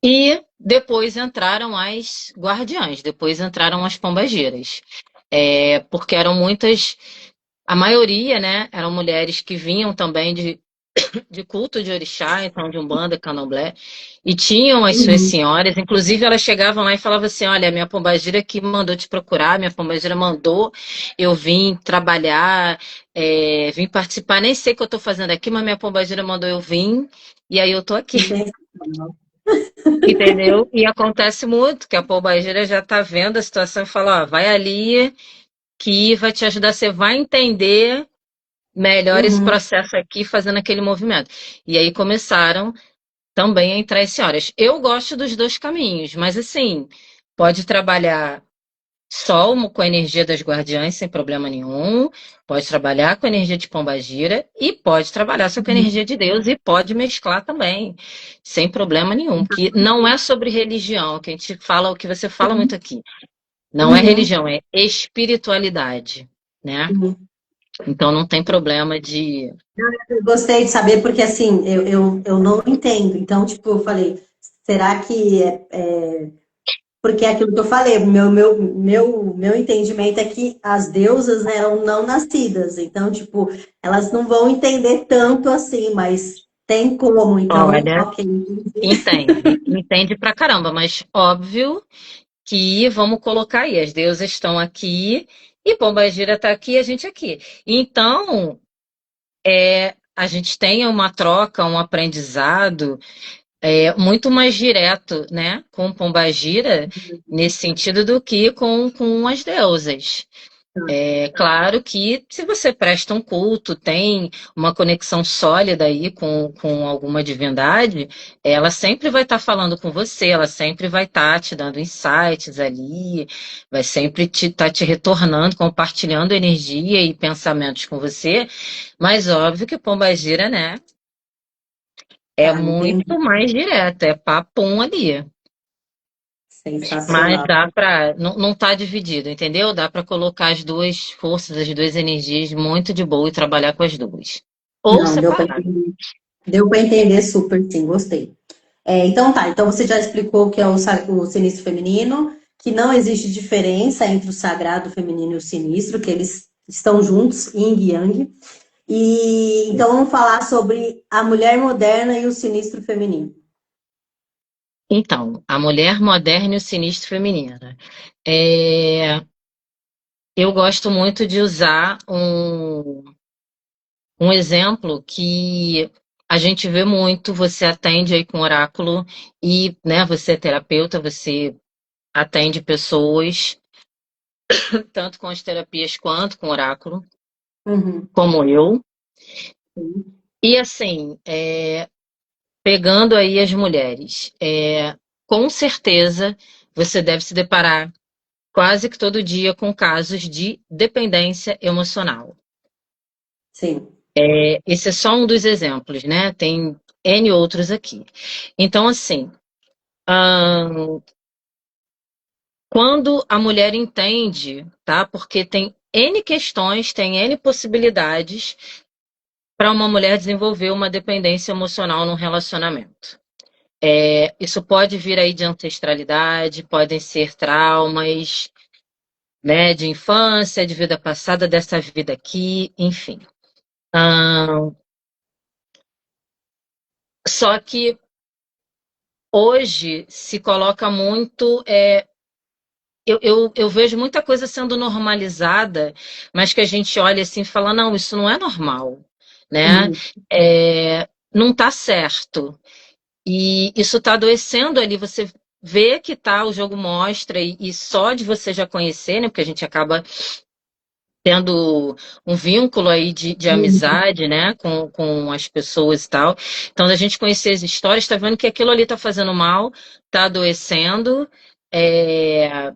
E depois entraram as guardiãs, depois entraram as pombageiras. Porque eram muitas, a maioria, né, eram mulheres que vinham também de culto de orixá, então de umbanda, candomblé, e tinham as suas Uhum. senhoras, inclusive elas chegavam lá e falavam assim, olha, minha pombagira que mandou te procurar, minha pombagira mandou eu vim trabalhar, vim participar, nem sei o que eu estou fazendo aqui, mas minha pombagira mandou eu vir, e aí eu tô aqui. Sensacional. Entendeu? E acontece muito que a pombagira já está vendo a situação e fala, ó, vai ali que vai te ajudar, você vai entender melhor esse Uhum. processo aqui fazendo aquele movimento. E aí começaram também a entrar as senhoras. Eu gosto dos dois caminhos, mas assim, pode trabalhar só com a energia das guardiãs sem problema nenhum, pode trabalhar com a energia de pombagira e pode trabalhar só com a energia de Deus e pode mesclar também, sem problema nenhum, que não é sobre religião, que a gente fala o que você fala muito aqui. Não é Uhum. religião, é espiritualidade, né? Uhum. Então não tem problema de. Eu gostei de saber porque assim, eu não entendo. Então, tipo, eu falei, será que porque é aquilo que eu falei, meu entendimento é que as deusas, né, eram não nascidas. Então, tipo, elas não vão entender tanto assim, mas tem como. Então, Olha, ok. entende pra caramba, mas óbvio que vamos colocar aí, as deusas estão aqui e Pombagira está aqui, a gente aqui. Então, a gente tem uma troca, um aprendizado muito mais direto, né, com Pombagira, nesse sentido, do que com as deusas. É claro que se você presta um culto, tem uma conexão sólida aí com alguma divindade, ela sempre vai estar falando com você, ela sempre vai estar te dando insights ali, vai sempre estar te retornando, compartilhando energia e pensamentos com você, mas óbvio que Pombagira, né, é Tá, entendi. muito mais direto, é papum ali. Mas Sensacional. dá para, não tá dividido, entendeu? Dá para colocar as duas forças, as duas energias muito de boa e trabalhar com as duas. Ou Não, deu para separar. entender. Deu para entender super, sim, gostei. Então tá, então você já explicou o que é o sinistro feminino, que não existe diferença entre o sagrado feminino e o sinistro, que eles estão juntos, yin e yang. E então vamos falar sobre a mulher moderna e o sinistro feminino. Então, a mulher moderna e o sinistro feminino. É, eu gosto muito de usar um exemplo que a gente vê muito, você atende aí com oráculo e, né, você é terapeuta, você atende pessoas, tanto com as terapias quanto com oráculo, Uhum. como eu. Sim. E assim, pegando aí as mulheres, com certeza você deve se deparar quase que todo dia com casos de dependência emocional. Sim. Esse é só um dos exemplos, né? Tem N outros aqui. Então, assim, quando a mulher entende, tá? Porque tem N questões, tem N possibilidades para uma mulher desenvolver uma dependência emocional num relacionamento. Isso pode vir aí de ancestralidade, podem ser traumas, né, de infância, de vida passada, dessa vida aqui, enfim. Ahn, Só que hoje se coloca muito. Eu vejo muita coisa sendo normalizada, mas que a gente olha assim e fala, não, isso não é normal, né? Uhum. Não está certo. E isso está adoecendo ali, você vê que tá, o jogo mostra, e só de você já conhecer, né? Porque a gente acaba tendo um vínculo aí de Uhum. amizade, né, com as pessoas e tal. Então, da gente conhecer as histórias, está vendo que aquilo ali está fazendo mal, está adoecendo, é,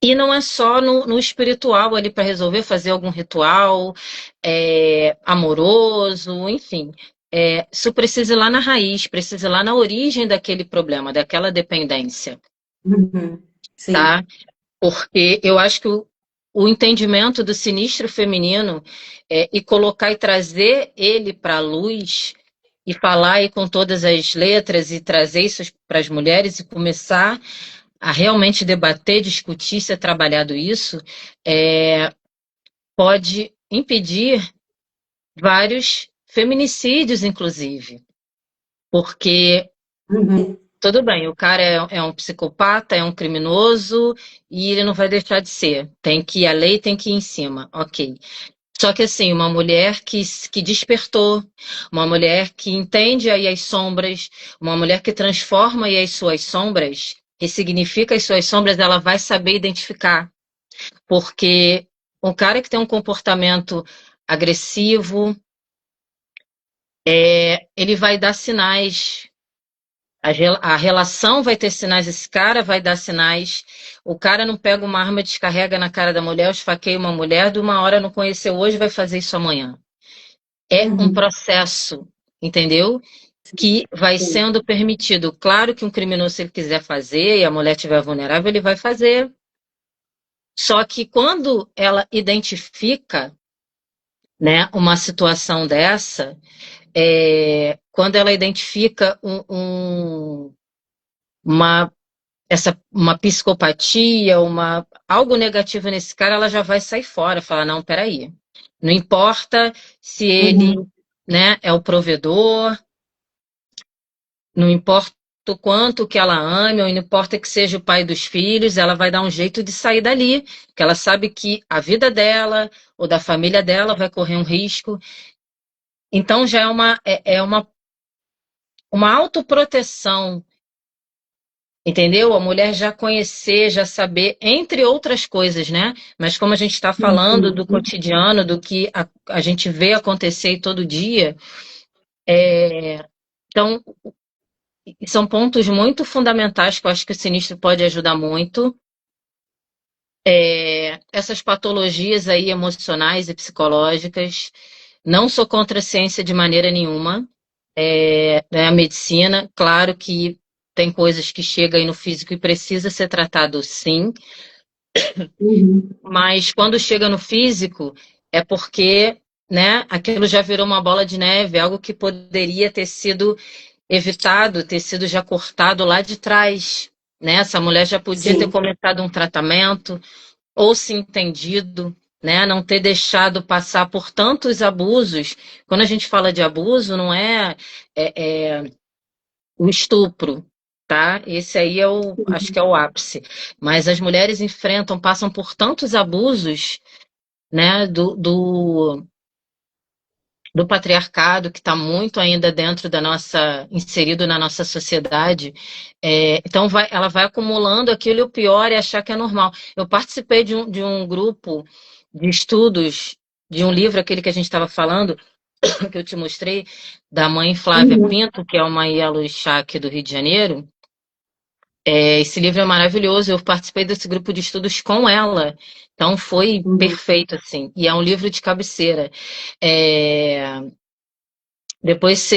e não é só no espiritual ali para resolver, fazer algum ritual amoroso, enfim. Isso precisa ir lá na raiz, precisa ir lá na origem daquele problema, daquela dependência, Uhum. Sim. tá? Porque eu acho que o entendimento do sinistro feminino e colocar e trazer ele para a luz e falar aí com todas as letras e trazer isso para as mulheres e começar a realmente debater, discutir, ser trabalhado isso, pode impedir vários feminicídios, inclusive. Porque, Uhum. tudo bem, o cara é um psicopata, é um criminoso, e ele não vai deixar de ser. Tem que ir, a lei tem que ir em cima, ok. Só que assim, uma mulher que despertou, uma mulher que entende aí as sombras, uma mulher que transforma aí as suas sombras, ressignifica as suas sombras, ela vai saber identificar. Porque um cara que tem um comportamento agressivo, ele vai dar sinais. A relação vai ter sinais, esse cara vai dar sinais. O cara não pega uma arma, descarrega na cara da mulher, esfaqueia uma mulher, de uma hora não conheceu hoje, vai fazer isso amanhã. É um Uhum. processo, entendeu? Que vai Sim. sendo permitido. Claro que um criminoso, se ele quiser fazer e a mulher estiver vulnerável, ele vai fazer. Só que quando ela identifica, né, uma situação dessa, quando ela identifica uma, uma psicopatia, algo negativo nesse cara, ela já vai sair fora, falar, não, peraí. Não importa se ele, Uhum. né, é o provedor, não importa o quanto que ela ame, ou não importa que seja o pai dos filhos, ela vai dar um jeito de sair dali, porque ela sabe que a vida dela ou da família dela vai correr um risco. Então já uma autoproteção, entendeu? A mulher já conhecer, já saber, entre outras coisas, né? Mas como a gente está falando do Uhum. cotidiano, do que a gente vê acontecer todo dia, então são pontos muito fundamentais que eu acho que o sinistro pode ajudar muito. Essas patologias aí emocionais e psicológicas, não sou contra a ciência de maneira nenhuma. Né, a medicina, claro que tem coisas que chegam aí no físico e precisa ser tratado sim, Uhum. mas quando chega no físico é porque né, aquilo já virou uma bola de neve, algo que poderia ter sido evitado, ter sido já cortado lá de trás, né? Essa mulher já podia ter Sim. começado um tratamento ou se entendido, né? Não ter deixado passar por tantos abusos. Quando a gente fala de abuso, não é o estupro, tá? Esse aí acho que é o ápice. Mas as mulheres passam por tantos abusos, né? Do patriarcado que está muito ainda dentro da nossa, inserido na nossa sociedade. Então ela vai acumulando aquilo, e o pior é achar que é normal. Eu participei de um grupo de estudos de um livro, aquele que a gente estava falando, que eu te mostrei, da mãe Flávia Uhum. Pinto, que é uma Yellow aqui do Rio de Janeiro. Esse livro é maravilhoso, eu participei desse grupo de estudos com ela, então foi Uhum. perfeito, assim, e é um livro de cabeceira. É, Depois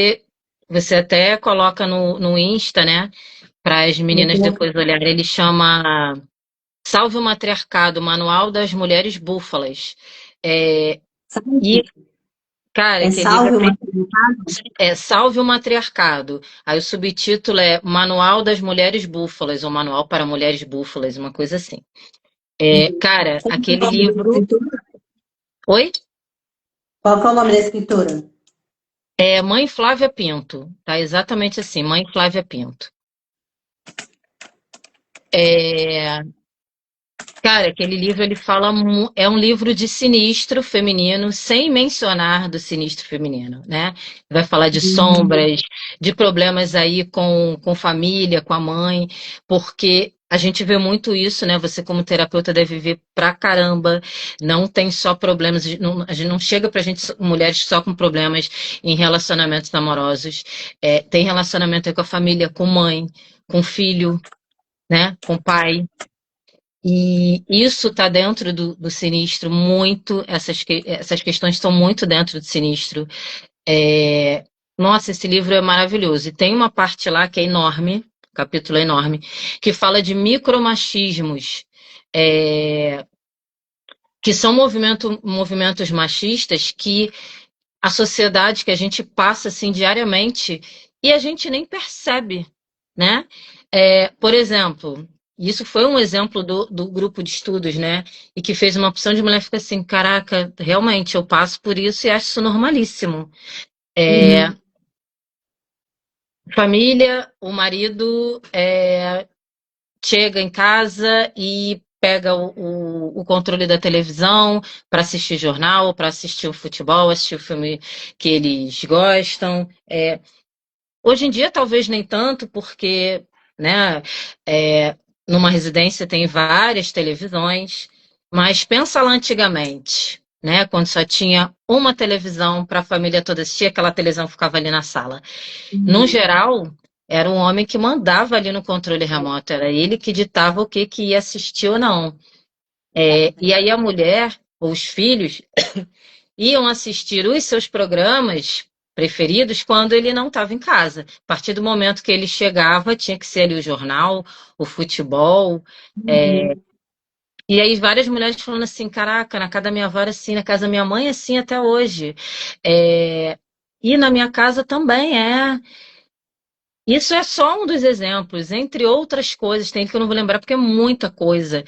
você até coloca no Insta, né? Para as Vou meninas colocar. depois olharem. Ele chama Salve o Matriarcado, Manual das Mulheres Búfalas. É, e, Salve. cara, É aquele livro salve uma perguntada? é Salve o Matriarcado. Aí o subtítulo é Manual das Mulheres Búfalas, ou Manual para Mulheres Búfalas, uma coisa assim. Uhum. Cara, Qual que é o aquele nome da livro. escritora? Oi? Qual que é o nome da escritora? É Mãe Flávia Pinto. Tá exatamente assim, Mãe Flávia Pinto. É, Cara, aquele livro ele fala é um livro de sinistro feminino, sem mencionar do sinistro feminino, né? Vai falar de Uhum. sombras, de problemas aí com família, com a mãe, porque a gente vê muito isso, né? Você como terapeuta deve ver pra caramba. Não tem só problemas, a gente não chega pra gente mulheres só com problemas em relacionamentos amorosos. Tem relacionamento aí com a família, com mãe, com filho, né? Com pai. E isso está dentro do sinistro, muito, essas questões estão muito dentro do sinistro. É, Nossa, esse livro é maravilhoso. E tem uma parte lá que é enorme, capítulo enorme, que fala de micromachismos, é, que são movimentos machistas que a sociedade que a gente passa assim diariamente e a gente nem percebe, né? Por exemplo, isso foi um exemplo do grupo de estudos, né? E que fez uma opção de mulher ficar assim, caraca, realmente eu passo por isso e acho isso normalíssimo. É, Uhum. Família, o marido chega em casa e pega o controle da televisão para assistir jornal, para assistir o futebol, assistir o filme que eles gostam. Hoje em dia, talvez nem tanto, porque, né, é, numa residência tem várias televisões, mas pensa lá antigamente, né, quando só tinha uma televisão para a família toda assistir, aquela televisão ficava ali na sala. No Uhum. geral, era um homem que mandava ali no controle remoto, era ele que ditava o que ia assistir ou não. E aí a mulher, ou os filhos, iam assistir os seus programas preferidos quando ele não estava em casa. A partir do momento que ele chegava, tinha que ser ali o jornal, o futebol. é, Uhum. E aí várias mulheres falando assim, caraca, na casa da minha avó era assim, na casa da minha mãe é assim até hoje. É, E na minha casa também é. Isso é só um dos exemplos, entre outras coisas, tem que eu não vou lembrar porque é muita coisa.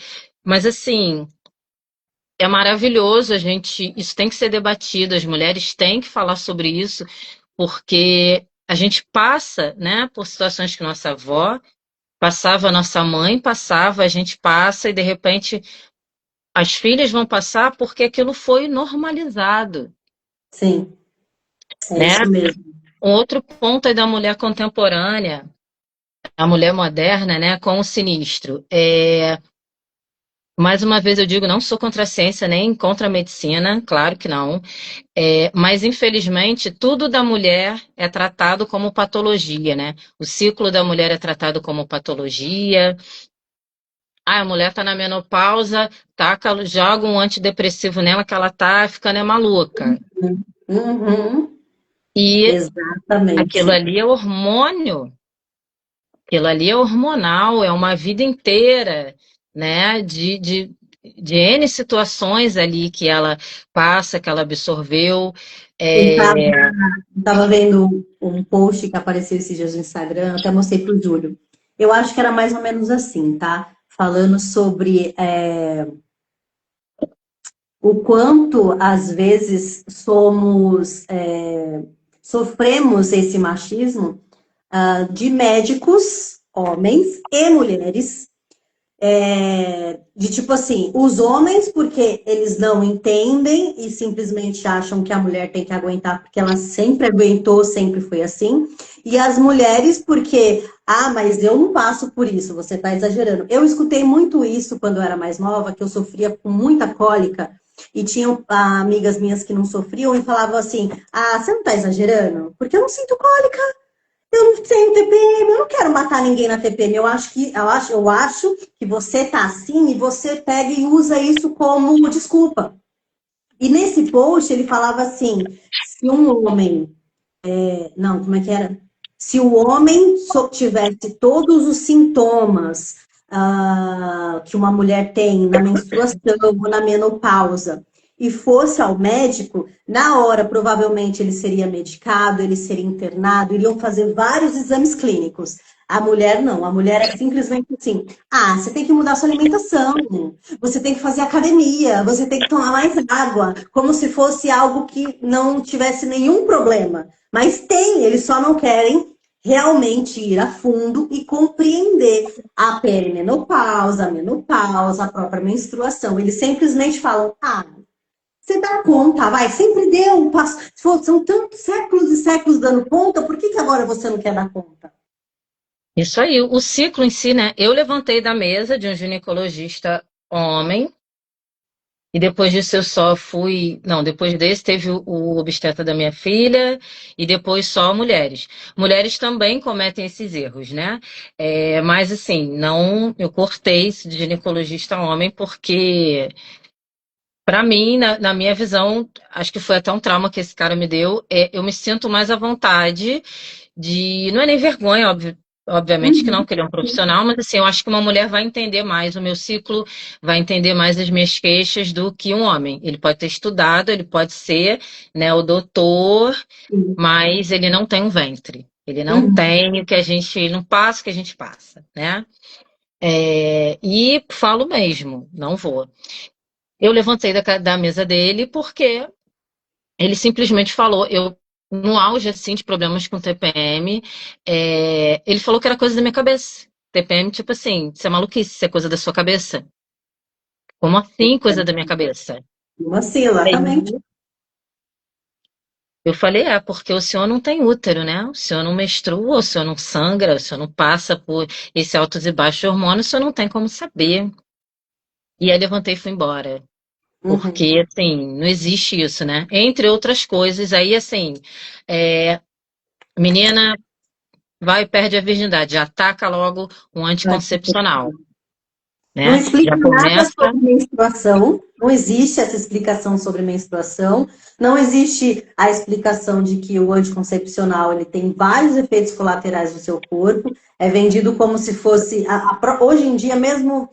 Mas assim, é maravilhoso, isso tem que ser debatido, as mulheres têm que falar sobre isso, porque a gente passa, né, por situações que nossa avó passava, nossa mãe passava, a gente passa e de repente as filhas vão passar porque aquilo foi normalizado, Sim, é né? isso mesmo. Um outro ponto é da mulher contemporânea, a mulher moderna, né, com o sinistro. Mais uma vez eu digo, não sou contra a ciência nem contra a medicina, claro que não. Mas, infelizmente, tudo da mulher é tratado como patologia, né? O ciclo da mulher é tratado como patologia. Ah, a mulher tá na menopausa, joga um antidepressivo nela que ela tá ficando maluca. Uhum. E aquilo Exatamente. ali é hormônio, aquilo ali é hormonal, é uma vida inteira, né? de N situações ali que ela passa, que ela absorveu. Eu estava É, tava vendo um post que apareceu esses dias no Instagram, até mostrei pro Júlio. Eu acho que era mais ou menos assim, tá? Falando sobre o quanto às vezes sofremos esse machismo de médicos, homens e mulheres, de tipo assim, os homens porque eles não entendem e simplesmente acham que a mulher tem que aguentar porque ela sempre aguentou, sempre foi assim, e as mulheres porque, mas eu não passo por isso, você tá exagerando. Eu escutei muito isso quando eu era mais nova, que eu sofria com muita cólica, e tinham amigas minhas que não sofriam e falavam assim, você não tá exagerando? Porque eu não sinto cólica. Eu não tenho TPM, eu não quero matar ninguém na TPM. Eu acho que você tá assim e você pega e usa isso como desculpa. E nesse post ele falava assim: se um homem, não, como é que era? Se o homem tivesse todos os sintomas que uma mulher tem na menstruação ou na menopausa e fosse ao médico, na hora provavelmente ele seria medicado, ele seria internado, iriam fazer vários exames clínicos. A mulher não, a mulher é simplesmente assim: você tem que mudar sua alimentação, você tem que fazer academia, você tem que tomar mais água, como se fosse algo que não tivesse nenhum problema. Mas tem, eles só não querem realmente ir a fundo e compreender a perimenopausa, a menopausa, a própria menstruação. Eles simplesmente falam: você dá conta, vai, sempre deu. São tantos séculos e séculos dando conta, por que agora você não quer dar conta? isso aí, o ciclo em si, né? Eu levantei da mesa de um ginecologista homem, e depois disso eu só fui. Não, depois desse teve o obstetra da minha filha, e depois só mulheres. Mulheres também cometem esses erros, né? Mas assim, não, eu cortei isso de ginecologista homem, porque, para mim, na minha visão, acho que foi até um trauma que esse cara me deu. Eu me sinto mais à vontade de. Não é nem vergonha, obviamente que não, Uhum. porque ele é um profissional, mas assim, eu acho que uma mulher vai entender mais o meu ciclo, vai entender mais as minhas queixas do que um homem. Ele pode ter estudado, ele pode ser, né, o doutor, mas ele não tem um ventre. Ele não Uhum. tem o que a gente, não passa o que a gente passa, né? E falo mesmo, não vou. Eu levantei da mesa dele porque ele simplesmente falou, no auge assim de problemas com TPM, ele falou que era coisa da minha cabeça. TPM, tipo assim, isso é maluquice, isso é coisa da sua cabeça. Como assim, coisa da minha cabeça? Assim, exatamente. Aí eu falei, porque o senhor não tem útero, né? O senhor não menstrua, o senhor não sangra, o senhor não passa por esse altos e baixos de hormônios, o senhor não tem como saber. E aí levantei e fui embora. Uhum. Porque, assim, não existe isso, né? Entre outras coisas, aí, assim, é, menina vai e perde a virgindade, já ataca logo um anticoncepcional, Não né? explica Já nada começa, sobre menstruação, não existe essa explicação sobre menstruação, não existe a explicação de que o anticoncepcional ele tem vários efeitos colaterais no seu corpo, é vendido como se fosse. Hoje em dia, mesmo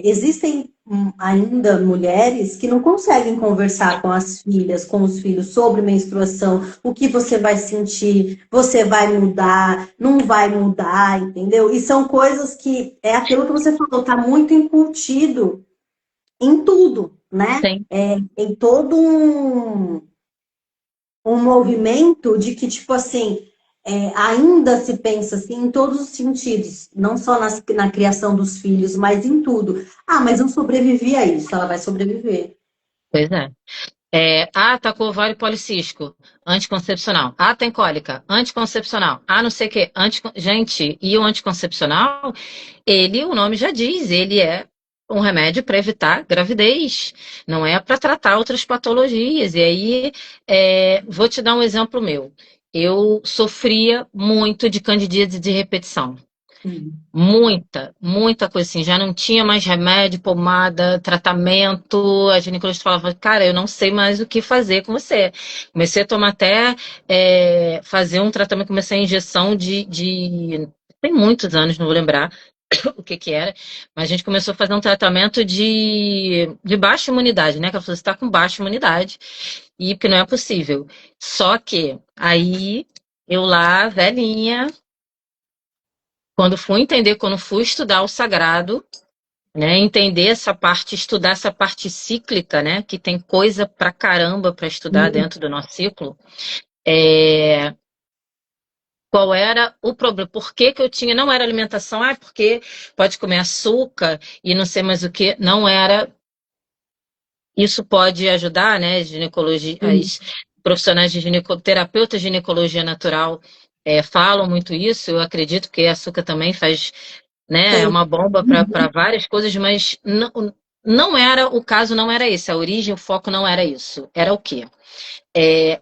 existem ainda mulheres que não conseguem conversar com as filhas, com os filhos sobre menstruação, o que você vai sentir, você vai mudar, não vai mudar, entendeu? E são coisas que é aquilo que você falou, tá muito incutido em tudo, né? sim, Em todo um movimento de que, tipo assim, ainda se pensa assim em todos os sentidos, não só na criação dos filhos, mas em tudo. Mas eu sobrevivi a isso, ela vai sobreviver. pois é. Tá com ovário policístico, anticoncepcional. Tem cólica, anticoncepcional. Não sei o quê, gente, e o anticoncepcional, o nome já diz, ele é um remédio para evitar gravidez, não é para tratar outras patologias. E aí, vou te dar um exemplo meu. Eu sofria muito de candidíase de repetição. Sim. Muita, muita coisa assim. Já não tinha mais remédio, pomada, tratamento. A ginecologista falava, cara, eu não sei mais o que fazer com você. Comecei a tomar até, fazer um tratamento, comecei a injeção tem muitos anos, não vou lembrar. o que que era, mas a gente começou a fazer um tratamento de baixa imunidade, né? Que ela falou, você está com baixa imunidade, e porque não é possível. Só que aí eu lá, velhinha, quando fui estudar o sagrado, né? Entender essa parte, estudar essa parte cíclica, né? Que tem coisa pra caramba para estudar Uhum. dentro do nosso ciclo. É, qual era o problema? Por que que eu tinha? Não era alimentação, porque pode comer açúcar e não sei mais o que. Não era. Isso pode ajudar, né? Ginecologia, Uhum. as profissionais de terapeutas de ginecologia natural falam muito isso. Eu acredito que açúcar também faz, né? É Sim. uma bomba para Uhum. várias coisas, mas não era o caso, não era esse. A origem, o foco não era isso. Era o quê? É,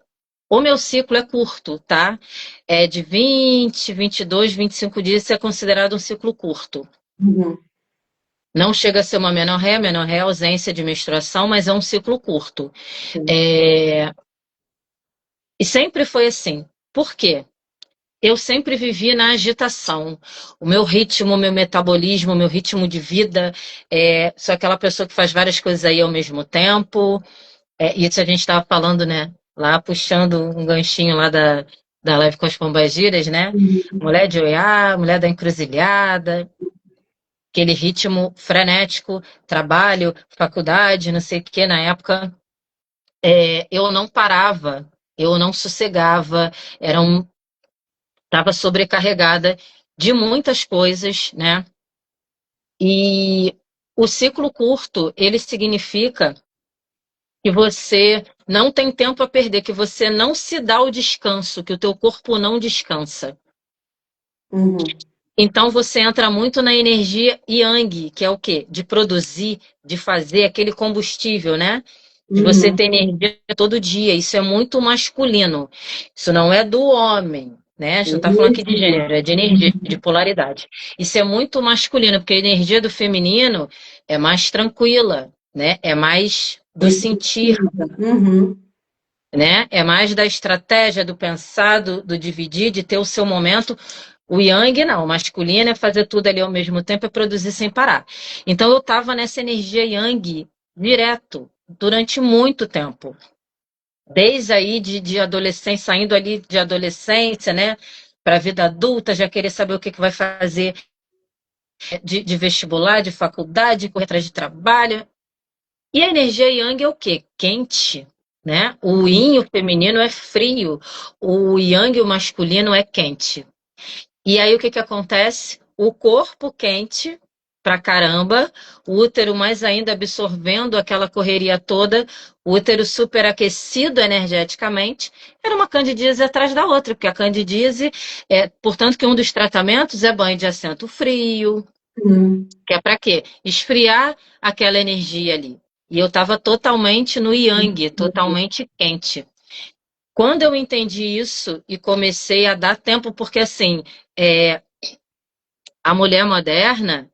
o meu ciclo é curto, tá? É de 20, 22, 25 dias, isso é considerado um ciclo curto. Uhum. Não chega a ser uma menorreia é ausência de menstruação, mas é um ciclo curto. Sim. É, e sempre foi assim. Por quê? Eu sempre vivi na agitação. O meu ritmo, o meu metabolismo, o meu ritmo de vida, sou aquela pessoa que faz várias coisas aí ao mesmo tempo. Isso a gente estava falando, né? Lá puxando um ganchinho lá da live com as pombagiras, né? Uhum. Mulher de Oiá, mulher da encruzilhada, aquele ritmo frenético, trabalho, faculdade, não sei o quê. Na época, eu não parava, eu não sossegava, estava sobrecarregada de muitas coisas, né? E o ciclo curto, ele significa que você não tem tempo a perder, que você não se dá o descanso, que o teu corpo não descansa. Uhum. Então você entra muito na energia yang, que é o quê? De produzir, de fazer aquele combustível, né? De você Uhum. ter energia todo dia. Isso é muito masculino. Isso não é do homem, né? A gente não está falando aqui de Uhum. gênero, é de energia, de polaridade. Isso é muito masculino, porque a energia do feminino é mais tranquila, né? É mais do sentir, Uhum. né? É mais da estratégia, do pensar, do dividir, de ter o seu momento. O yang, não. O masculino é fazer tudo ali ao mesmo tempo, é produzir sem parar. Então, eu estava nessa energia yang direto, durante muito tempo. Desde aí de adolescência, saindo ali de adolescência, né? Para a vida adulta, já querer saber o que, que vai fazer de vestibular, de faculdade, correr atrás de trabalho. E a energia yang é o quê? Quente, né? O yin, o feminino, é frio. O yang, o masculino, é quente. E aí o que que acontece? O corpo quente pra caramba, o útero mais ainda absorvendo aquela correria toda, o útero superaquecido energeticamente, era uma candidíase atrás da outra, porque a candidíase portanto que um dos tratamentos é banho de assento frio, Uhum. que é para quê? Esfriar aquela energia ali. E eu estava totalmente no yang, totalmente quente. Quando eu entendi isso e comecei a dar tempo, porque assim, é, a mulher moderna,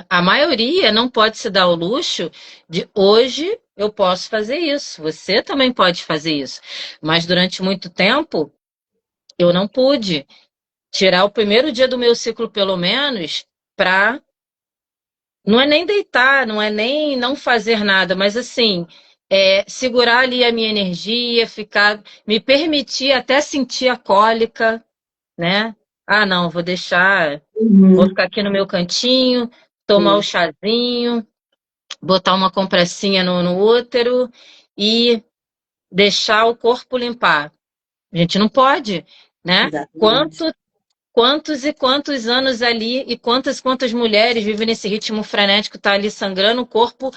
a maioria não pode se dar o luxo de hoje eu posso fazer isso, você também pode fazer isso. Mas durante muito tempo eu não pude tirar o primeiro dia do meu ciclo, pelo menos, para não é nem deitar, não é nem não fazer nada, mas assim, segurar ali a minha energia, ficar, me permitir até sentir a cólica, né? Ah, não, vou Uhum. ficar aqui no meu cantinho, tomar o Sim. chazinho, botar uma compressinha no útero e deixar o corpo limpar. A gente não pode, né? Exatamente. Quantos e quantos anos ali e quantas mulheres vivem nesse ritmo frenético, tá ali sangrando o corpo,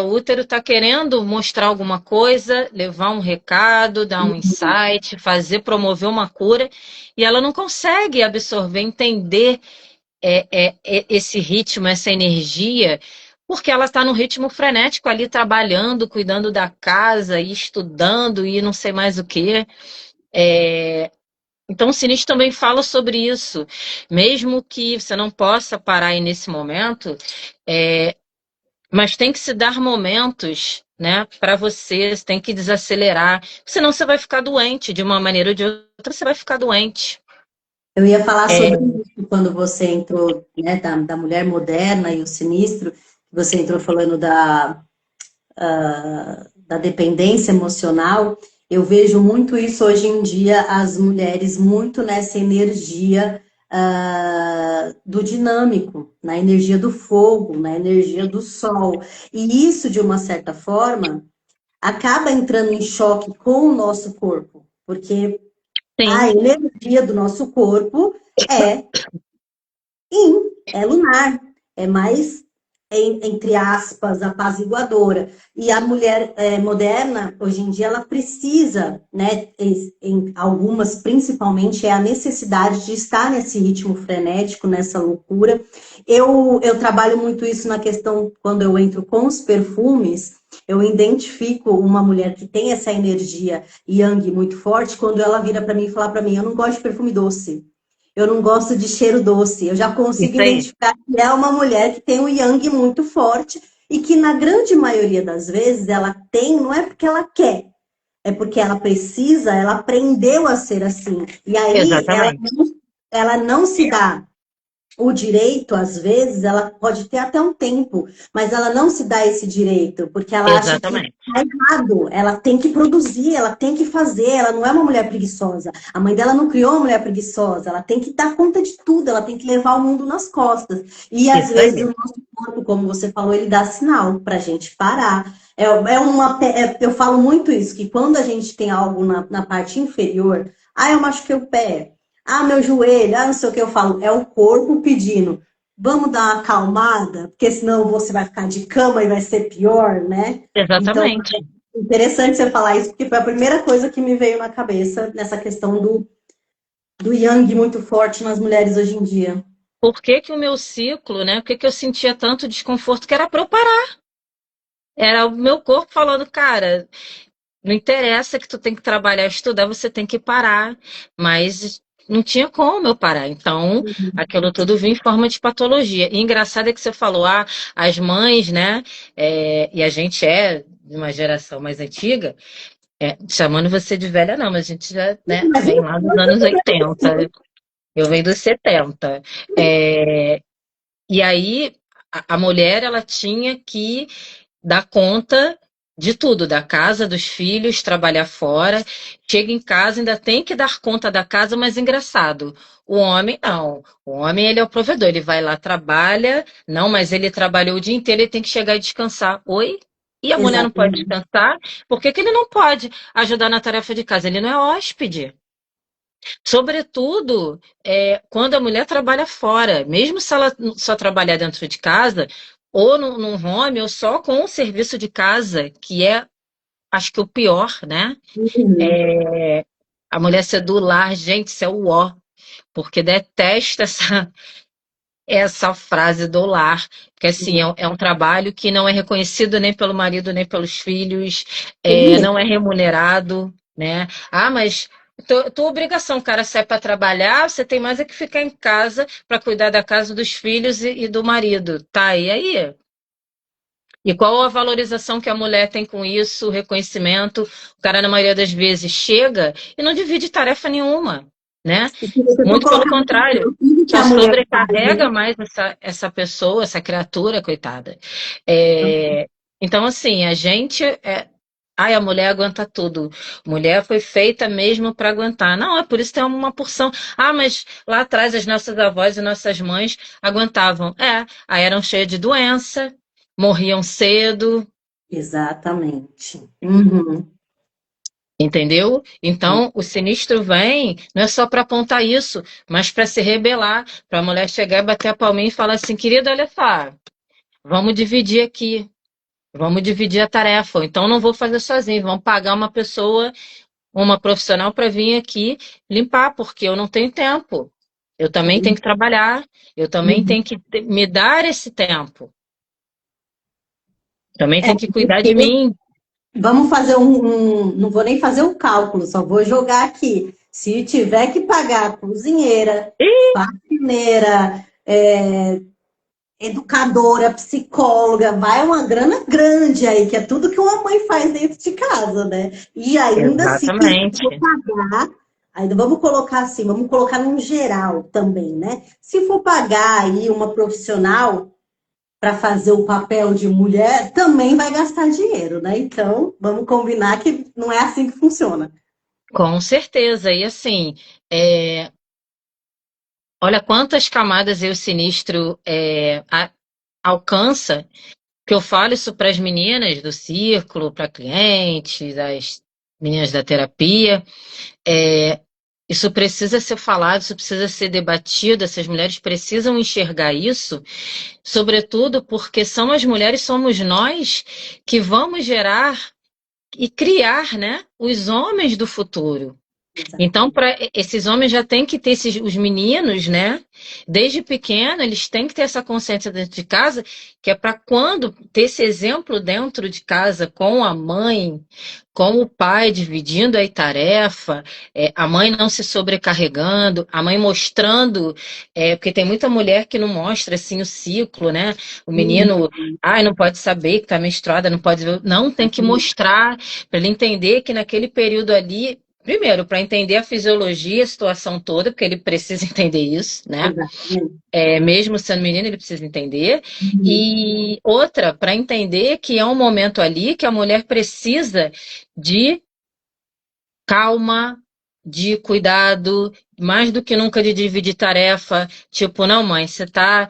o útero tá querendo mostrar alguma coisa, levar um recado, dar um Uhum. insight, fazer, promover uma cura, e ela não consegue absorver, entender esse ritmo, essa energia, porque ela está no ritmo frenético ali trabalhando, cuidando da casa, e estudando e não sei mais o que. Então, o Sinistro também fala sobre isso. Mesmo que você não possa parar aí nesse momento, mas tem que se dar momentos, né, para você tem que desacelerar. Senão você vai ficar doente, de uma maneira ou de outra, você vai ficar doente. Eu ia falar É, sobre isso quando você entrou, né, da mulher moderna e o sinistro, você entrou falando da dependência emocional. Eu vejo muito isso hoje em dia, as mulheres muito nessa energia do dinâmico, na energia do fogo, na energia do sol. E isso, de uma certa forma, acaba entrando em choque com o nosso corpo, porque a sim, energia do nosso corpo é é lunar, é mais, entre aspas, apaziguadora. E a mulher moderna, hoje em dia, ela precisa, né, em algumas, principalmente, é a necessidade de estar nesse ritmo frenético, nessa loucura. Eu trabalho muito isso na questão, quando eu entro com os perfumes, eu identifico uma mulher que tem essa energia yang muito forte, quando ela vira para mim e fala para mim, eu não gosto de perfume doce. Eu não gosto de cheiro doce. Eu já consigo isso aí. identificar que é uma mulher que tem um yang muito forte e que, na grande maioria das vezes, ela tem, não é porque ela quer, é porque ela precisa, ela aprendeu a ser assim. E aí Exatamente, ela não se dá o direito, às vezes, ela pode ter até um tempo, mas ela não se dá esse direito, porque ela acha que exatamente, tá errado, ela tem que produzir, ela tem que fazer, ela não é uma mulher preguiçosa. A mãe dela não criou uma mulher preguiçosa, ela tem que dar conta de tudo, ela tem que levar o mundo nas costas. E às isso vezes o aí. nosso corpo, como você falou, ele dá sinal pra gente parar. Eu falo muito isso, que quando a gente tem algo na parte inferior, eu machuquei o pé, meu joelho, não sei o que eu falo. É o corpo pedindo, vamos dar uma acalmada, porque senão você vai ficar de cama e vai ser pior, né? Então, Exatamente. é interessante você falar isso, porque foi a primeira coisa que me veio na cabeça nessa questão do yang muito forte nas mulheres hoje em dia. Por que que o meu ciclo, né? Por que que eu sentia tanto desconforto que era para eu parar? Era o meu corpo falando, cara, não interessa que tu tem que trabalhar, estudar, você tem que parar. Mas não tinha como eu parar. Então, aquilo tudo vinha em forma de patologia. E engraçado é que você falou, as mães, né? E a gente é de uma geração mais antiga, chamando você de velha, não, mas a gente já, né, Mas vem lá dos anos 80. Eu venho dos 70. E aí, a mulher, ela tinha que dar conta de tudo, da casa, dos filhos, trabalhar fora. Chega em casa, ainda tem que dar conta da casa, mas engraçado. O homem não. O homem, ele é o provedor. Ele vai lá, trabalha. Não, mas ele trabalhou o dia inteiro, ele tem que chegar e descansar. Oi? E a mulher não pode exatamente. descansar? Por que que ele não pode ajudar na tarefa de casa? Ele não é hóspede. Sobretudo, quando a mulher trabalha fora, mesmo se ela só trabalhar dentro de casa, ou num home, ou só com o serviço de casa, que é, acho que o pior, né? Uhum. A mulher ser do lar, gente, isso é o ó, porque detesta essa frase do lar, porque assim, é um trabalho que não é reconhecido nem pelo marido, nem pelos filhos, não é remunerado, né? Mas tua obrigação, cara, se é para trabalhar, você tem mais é que ficar em casa para cuidar da casa dos filhos e do marido, tá? E aí? E qual a valorização que a mulher tem com isso, o reconhecimento? O cara, na maioria das vezes, chega e não divide tarefa nenhuma, né? E se você for Muito pelo colocar contrário, tudo que só a mulher faz, né? sobrecarrega mais essa pessoa, essa criatura, coitada. É, então, assim, a gente. Ai, a mulher aguenta tudo. Mulher foi feita mesmo para aguentar. Não, é por isso que tem uma porção. Mas lá atrás as nossas avós e nossas mães aguentavam. Aí eram cheias de doença, morriam cedo, Exatamente. Uhum. entendeu? Então, o sinistro vem não é só para apontar isso, mas para se rebelar, para a mulher chegar e bater a palminha e falar assim, querida, olha só, vamos dividir aqui, vamos dividir a tarefa. Ou então não vou fazer sozinho, vamos pagar uma pessoa, uma profissional para vir aqui limpar, porque eu não tenho tempo. Eu também tenho que trabalhar, eu também Uhum. tenho que me dar esse tempo. Também É, tenho que cuidar de mim. vamos fazer não vou nem fazer um cálculo, só vou jogar aqui. Se tiver que pagar cozinheira, faxineira, educadora, psicóloga, vai uma grana grande aí, que é tudo que uma mãe faz dentro de casa, né? E ainda assim, se for Exatamente. pagar, Aí vamos colocar assim, vamos colocar num geral também, né? Se for pagar aí uma profissional para fazer o papel de mulher, também vai gastar dinheiro, né? Então, vamos combinar que não é assim que funciona. Com certeza. E assim, é, olha quantas camadas aí o sinistro alcança, que eu falo isso para as meninas do círculo, para clientes, as meninas da terapia. É, isso precisa ser falado, isso precisa ser debatido, essas mulheres precisam enxergar isso, sobretudo porque são as mulheres, somos nós que vamos gerar e criar, né, os homens do futuro. Então, Exatamente. para esses homens já têm que ter os meninos, né? Desde pequeno, eles têm que ter essa consciência dentro de casa, que é para quando ter esse exemplo dentro de casa com a mãe, com o pai dividindo a tarefa, a mãe não se sobrecarregando, a mãe mostrando, porque tem muita mulher que não mostra assim o ciclo, né? O menino, Uhum. ai, não pode saber que está menstruada, não pode ver, não tem que mostrar para ele entender que naquele período ali. Primeiro, para entender a fisiologia, a situação toda, porque ele precisa entender isso, né? Exatamente. Mesmo sendo menino, ele precisa entender. Uhum. E outra, para entender que é um momento ali que a mulher precisa de calma, de cuidado, mais do que nunca de dividir tarefa. Tipo, não, mãe, você está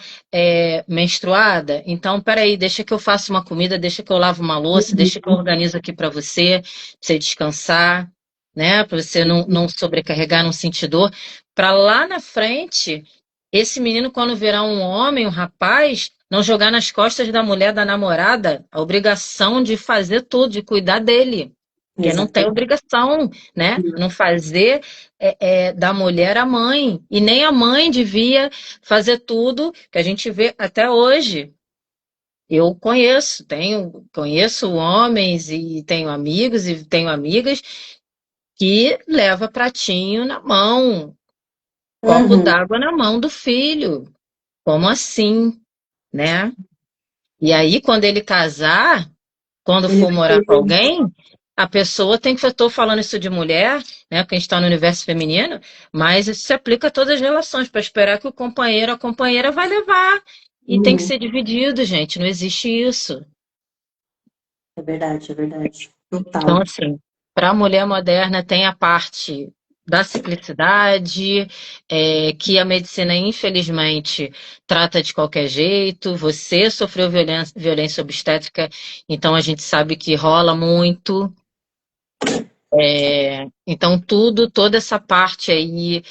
menstruada? Então, peraí, deixa que eu faça uma comida, deixa que eu lavo uma louça, deixa que eu organizo aqui para você descansar, né? Para você não sobrecarregar, não sentir dor. Para lá na frente, esse menino, quando virar um homem, um rapaz, não jogar nas costas da mulher, da namorada, a obrigação de fazer tudo, de cuidar dele. Porque não tem Exatamente. obrigação, né? Não fazer da mulher a mãe. E nem a mãe devia fazer tudo que a gente vê até hoje. Eu conheço homens e tenho amigos e tenho amigas que leva pratinho na mão, copo Uhum. d'água na mão do filho. Como assim, né? E aí, quando ele casar, quando Ele for vai morar com ter. alguém, a pessoa tem que. Eu estou falando isso de mulher, né? Porque a gente está no universo feminino, mas isso se aplica a todas as relações, para esperar que o companheiro, a companheira vai levar. E tem que Uhum. ser dividido, gente. Não existe isso. É verdade, é verdade. Então, Total. assim, para a mulher moderna tem a parte da simplicidade, que a medicina, infelizmente, trata de qualquer jeito. Você sofreu violência obstétrica, então a gente sabe que rola muito. Então, toda essa parte aí,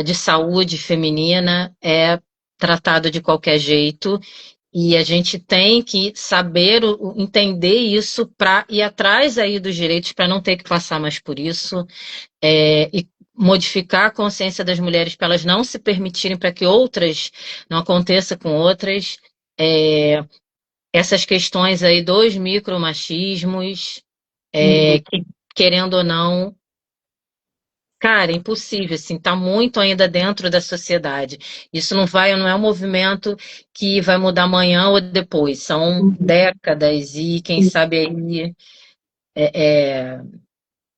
de saúde feminina é tratado de qualquer jeito. E a gente tem que saber entender isso para ir atrás aí dos direitos, para não ter que passar mais por isso, e modificar a consciência das mulheres para elas não se permitirem para que outras não aconteça com outras. É, essas questões aí dos micromachismos, Uhum. que, querendo ou não, cara, é impossível, assim, tá muito ainda dentro da sociedade. Isso não é um movimento que vai mudar amanhã ou depois, são Uhum. décadas e quem sabe aí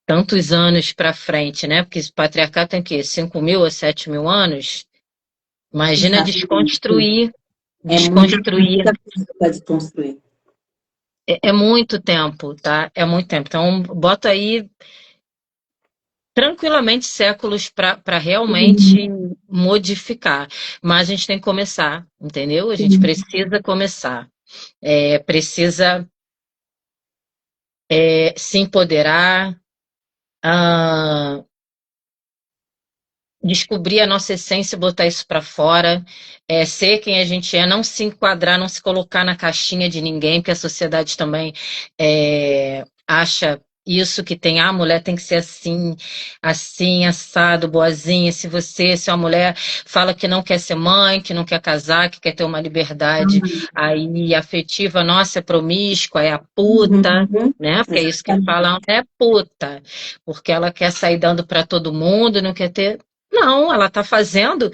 tantos anos para frente, né? Porque esse patriarcado tem o quê? 5.000 a 7.000 anos? Imagina Exatamente. É desconstruir. muita coisa para desconstruir. É muito tempo, tá? É muito tempo. Então, bota aí tranquilamente séculos para realmente Uhum. modificar. Mas a gente tem que começar, entendeu? A gente Sim. precisa começar. Precisa se empoderar, ah, descobrir a nossa essência e botar isso para fora, ser quem a gente é, não se enquadrar, não se colocar na caixinha de ninguém, porque a sociedade também acha isso que tem, a mulher tem que ser assim, assim, assado, boazinha. Se uma mulher fala que não quer ser mãe, que não quer casar, que quer ter uma liberdade aí afetiva, nossa, é promíscua, é a puta, Uhum. né? Porque é isso que Exatamente. falam, é puta, porque ela quer sair dando para todo mundo, não quer ter. Não, ela está fazendo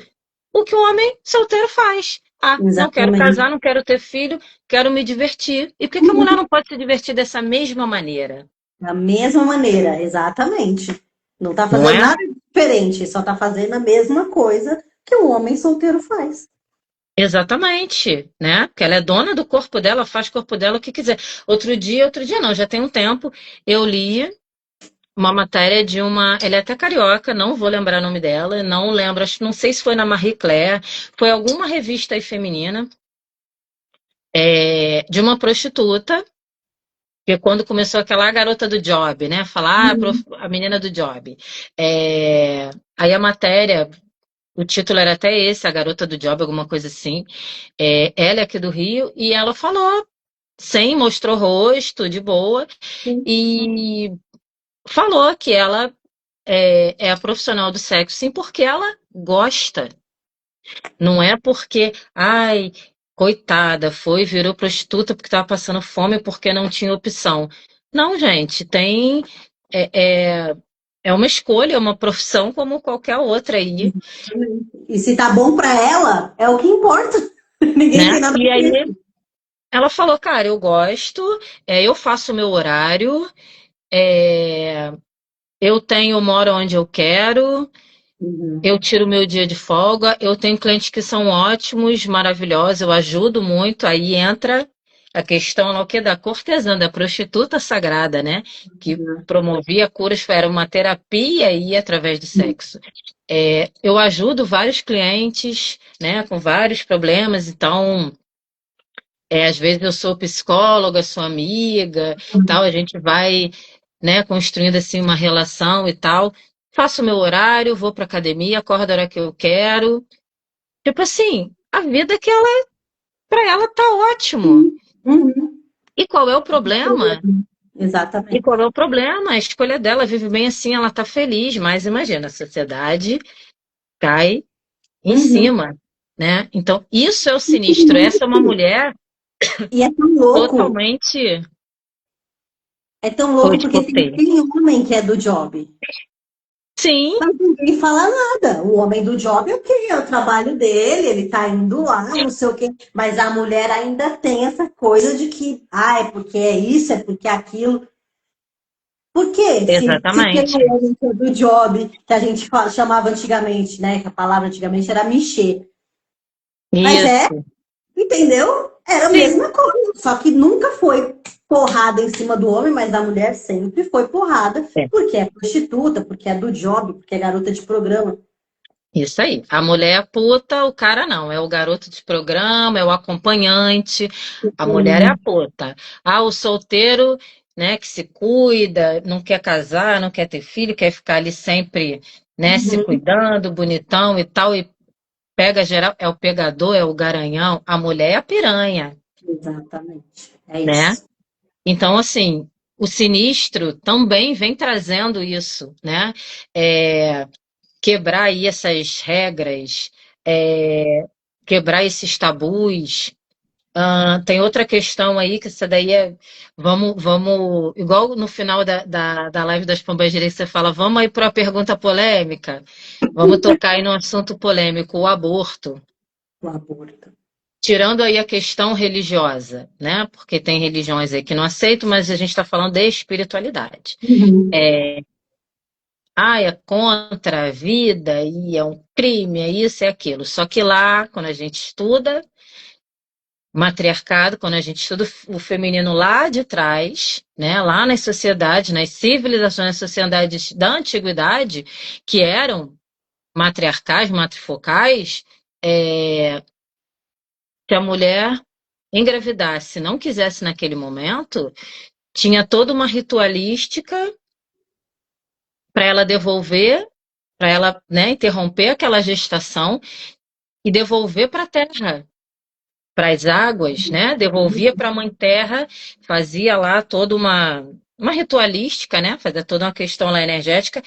o que o homem solteiro faz. Ah, não quero Exatamente. casar, não quero ter filho, quero me divertir. E por que que a mulher Uhum. não pode se divertir dessa mesma maneira? Da mesma maneira, exatamente. Não está Não fazendo é? nada diferente, só tá fazendo a mesma coisa que o homem solteiro faz. Exatamente, né? Porque ela é dona do corpo dela, faz com o corpo dela o que quiser. Outro dia não, já tem um tempo, eu li uma matéria de uma. Ela é até carioca, não vou lembrar o nome dela, não lembro, não sei se foi na Marie Claire, foi alguma revista aí feminina, de uma prostituta, que quando começou aquela garota do job, né? Falar Uhum. a menina do job. Aí a matéria. O título era até esse, A Garota do Job, alguma coisa assim. Ela é aqui do Rio e ela falou, sem mostrou o rosto, de boa, e falou que ela é a profissional do sexo, sim, porque ela gosta. Não é porque, ai, coitada, virou prostituta porque estava passando fome porque não tinha opção. Não, gente, tem. É, é, é uma escolha, é uma profissão como qualquer outra aí, E se tá bom pra ela, é o que importa. Ninguém né? tem nada E a ver. aí ela falou, cara, eu gosto, eu faço o meu horário, é, moro onde eu quero, Uhum. eu tiro meu dia de folga, eu tenho clientes que são ótimos, maravilhosos, eu ajudo muito, aí entra a questão lá, o que da cortesã, da prostituta sagrada, né? Que promovia curas, era uma terapia e ia através do sexo. Eu ajudo vários clientes, né, com vários problemas, então às vezes eu sou psicóloga, sou amiga, tal, a gente vai, né, construindo assim uma relação e tal. Faço o meu horário, vou para academia, acordo a hora que eu quero. Tipo assim, a vida que ela, para ela tá ótimo. Uhum. E qual é o problema? E Exatamente. qual é o problema? A escolha dela vive bem assim, ela tá feliz, mas imagina, a sociedade cai em Uhum. cima, né? Então, isso é o sinistro. Essa é uma mulher E totalmente. é tão Oi, louco te porque cortei. tem homem que é do job. Sim, Mas ninguém fala nada. O homem do job, ok, é o trabalho dele, ele tá indo lá, não sei o quê. Mas a mulher ainda tem essa coisa de que, é porque é isso, é porque é aquilo. Por quê? Se tem exatamente. um homem que é do job, que a gente chamava antigamente, né? Que a palavra antigamente era mexer. Mas Isso. entendeu? Era a Sim. mesma coisa. Só que nunca foi porrada em cima do homem, mas da mulher sempre foi porrada, É, porque é prostituta, porque é do job, porque é garota de programa. isso aí. A mulher é puta, o cara não. É o garoto de programa, é o acompanhante. A mulher é a puta. Ah, o solteiro, né, que se cuida, não quer casar, não quer ter filho, quer ficar ali sempre, né, se Uhum. cuidando, bonitão e tal, e pega geral, é o pegador, é o garanhão. A mulher é a piranha, Exatamente. É né? isso. Então, assim, o sinistro também vem trazendo isso, né? É, quebrar aí essas regras, é, quebrar esses tabus. Ah, tem outra questão aí, que essa daí é. Igual no final da live das Pombas Direitas, você fala, vamos aí para a pergunta polêmica. Vamos tocar aí no assunto polêmico, o aborto. O aborto. Tirando aí a questão religiosa, né? Porque tem religiões aí que não aceitam, mas a gente está falando de espiritualidade. Uhum. É contra a vida, e é um crime, é isso, é aquilo. Só que lá, quando a gente estuda matriarcado, quando a gente estuda o feminino lá de trás, né, lá nas sociedades, nas civilizações, nas sociedades da antiguidade, que eram matriarcais, matrifocais, se a mulher engravidasse, não quisesse naquele momento, tinha toda uma ritualística para ela devolver, para ela, né, interromper aquela gestação e devolver para a terra, para as águas, né? Devolvia para a Mãe Terra, fazia lá toda uma ritualística, né? Fazia toda uma questão lá energética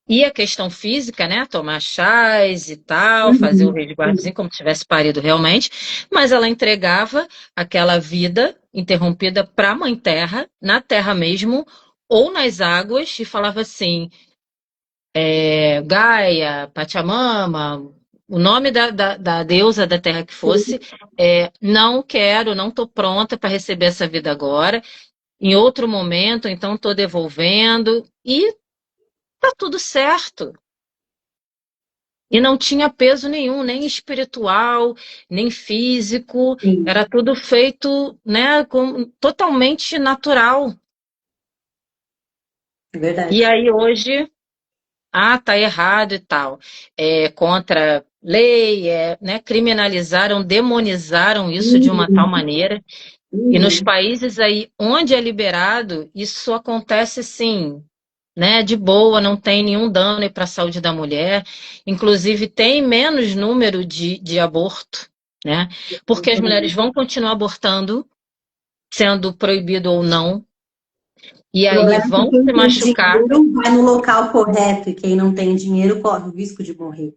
e a questão física, né? Tomar chás e tal, fazer o Uhum. resguardozinho como se tivesse parido realmente, mas ela entregava aquela vida interrompida para a Mãe Terra, na Terra mesmo, ou nas águas, e falava assim: Gaia, Pachamama, o nome da deusa da terra que fosse, não quero, não estou pronta para receber essa vida agora, em outro momento, então estou devolvendo, e tá tudo certo. E não tinha peso nenhum, nem espiritual, nem físico, Sim, era tudo feito, né, totalmente natural. é E verdade. aí hoje, tá errado e tal. É contra lei, né, criminalizaram, demonizaram isso de uma tal Uhum, maneira. E nos uhum. países aí onde é liberado, isso acontece sim, né, de boa, não tem nenhum dano para a saúde da mulher. Inclusive, tem menos número de aborto, né? Porque as mulheres vão continuar abortando, sendo proibido ou não, e O aí problema é que vão quem se tem machucar. dinheiro vai no local correto e quem não tem dinheiro corre o risco de morrer.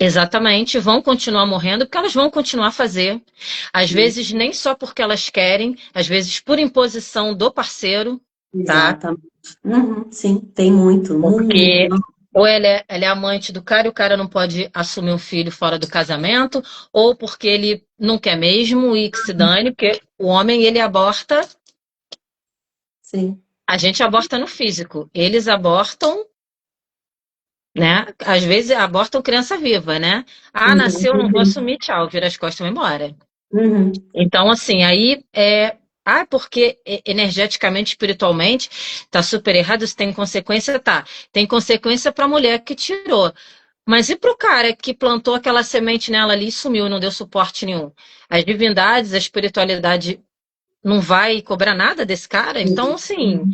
Exatamente, vão continuar morrendo porque elas vão continuar a fazer. Às Sim, vezes, nem só porque elas querem, às vezes por imposição do parceiro, tá? exatamente. Uhum, sim, tem muito, muito. Porque ou ela é amante do cara e o cara não pode assumir um filho fora do casamento, ou porque ele não quer mesmo e que se dane, porque o homem ele aborta, Sim. a gente aborta no físico, eles abortam, né? Às vezes abortam criança viva, né? Ah, nasceu, não vou Uhum, assumir, tchau, vira as costas e vai embora. uhum, Então, assim, aí é. Ah, porque energeticamente, espiritualmente, tá super errado, isso tem consequência, tá. Tem consequência para a mulher que tirou. Mas e para o cara que plantou aquela semente nela ali e sumiu, não deu suporte nenhum? As divindades, a espiritualidade não vai cobrar nada desse cara? Então, assim, uhum,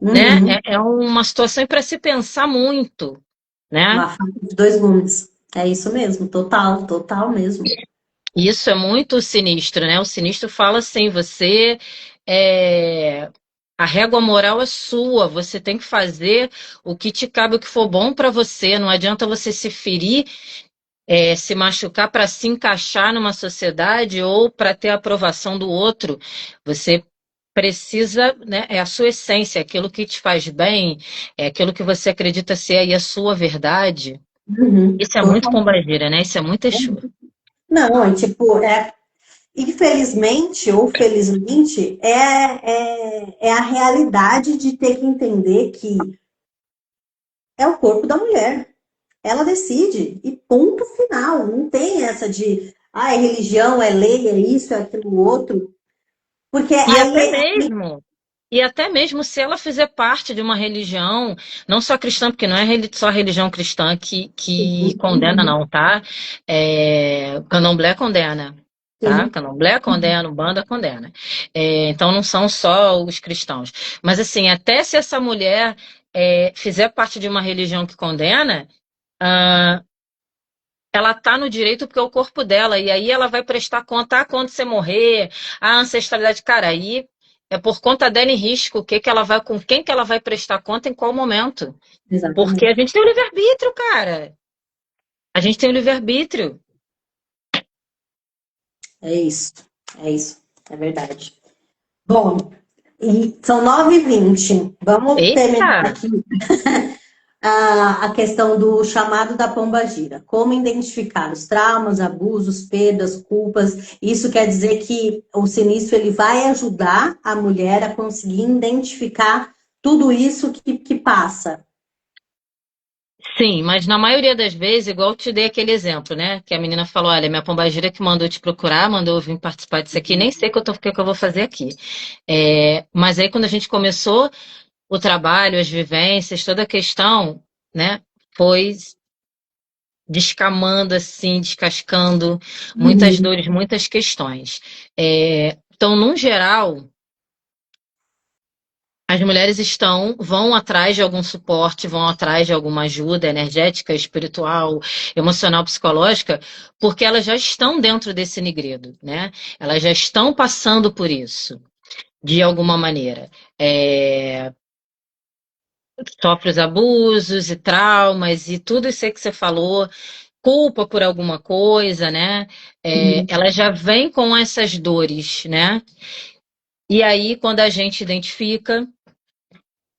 né, uhum. é uma situação para se pensar muito, né? Uma faca de dois gumes. É isso mesmo, total, total mesmo. E isso é muito sinistro, né? O sinistro fala assim, você é, a régua moral é sua, você tem que fazer o que te cabe, o que for bom para você. Não adianta você se ferir, se machucar para se encaixar numa sociedade ou para ter a aprovação do outro. Você precisa, né? É a sua essência, é aquilo que te faz bem, é aquilo que você acredita ser aí a sua verdade. Uhum, Isso é muito total. pombagira, né? Isso é muito Exu. Não, é tipo, infelizmente ou felizmente, é a realidade de ter que entender que é o corpo da mulher. Ela decide, e ponto final. Não tem essa de, é religião, é lei, é isso, é aquilo outro. Porque E aí até mesmo, e até mesmo se ela fizer parte de uma religião, não só cristã, porque não é só a religião cristã que condena, Uhum, não, tá? Candomblé condena, tá? sim, Candomblé condena, Umbanda condena. Então não são só os cristãos. Mas assim, até se essa mulher fizer parte de uma religião que condena, ah, ela tá no direito porque é o corpo dela, e aí ela vai prestar conta quando você morrer, a ancestralidade, cara, aí é por conta dela em risco, o que que ela vai, com quem que ela vai prestar conta em qual momento. Porque a exatamente. gente tem o livre-arbítrio, cara. A gente tem o livre-arbítrio. É isso, é verdade. Bom, e são 9h20. Vamos terminar Eita! aqui a questão do chamado da pombagira. Como identificar os traumas, abusos, perdas, culpas. Isso quer dizer que o sinistro ele vai ajudar a mulher a conseguir identificar tudo isso que passa. Sim, mas na maioria das vezes, igual eu te dei aquele exemplo, né? Que a menina falou: olha, minha pombagira que mandou te procurar, mandou eu vir participar disso aqui, nem sei o que eu vou fazer aqui. Mas aí, quando a gente começou o trabalho, as vivências, toda a questão, né, foi descamando assim, descascando muitas Uhum, dores, muitas questões. Então, no geral, as mulheres vão atrás de algum suporte, vão atrás de alguma ajuda energética, espiritual, emocional, psicológica, porque elas já estão dentro desse negredo, né? Elas já estão passando por isso, de alguma maneira. Sofre os abusos e traumas e tudo isso aí que você falou, culpa por alguma coisa, né? uhum, Ela já vem com essas dores, né? E aí, quando a gente identifica,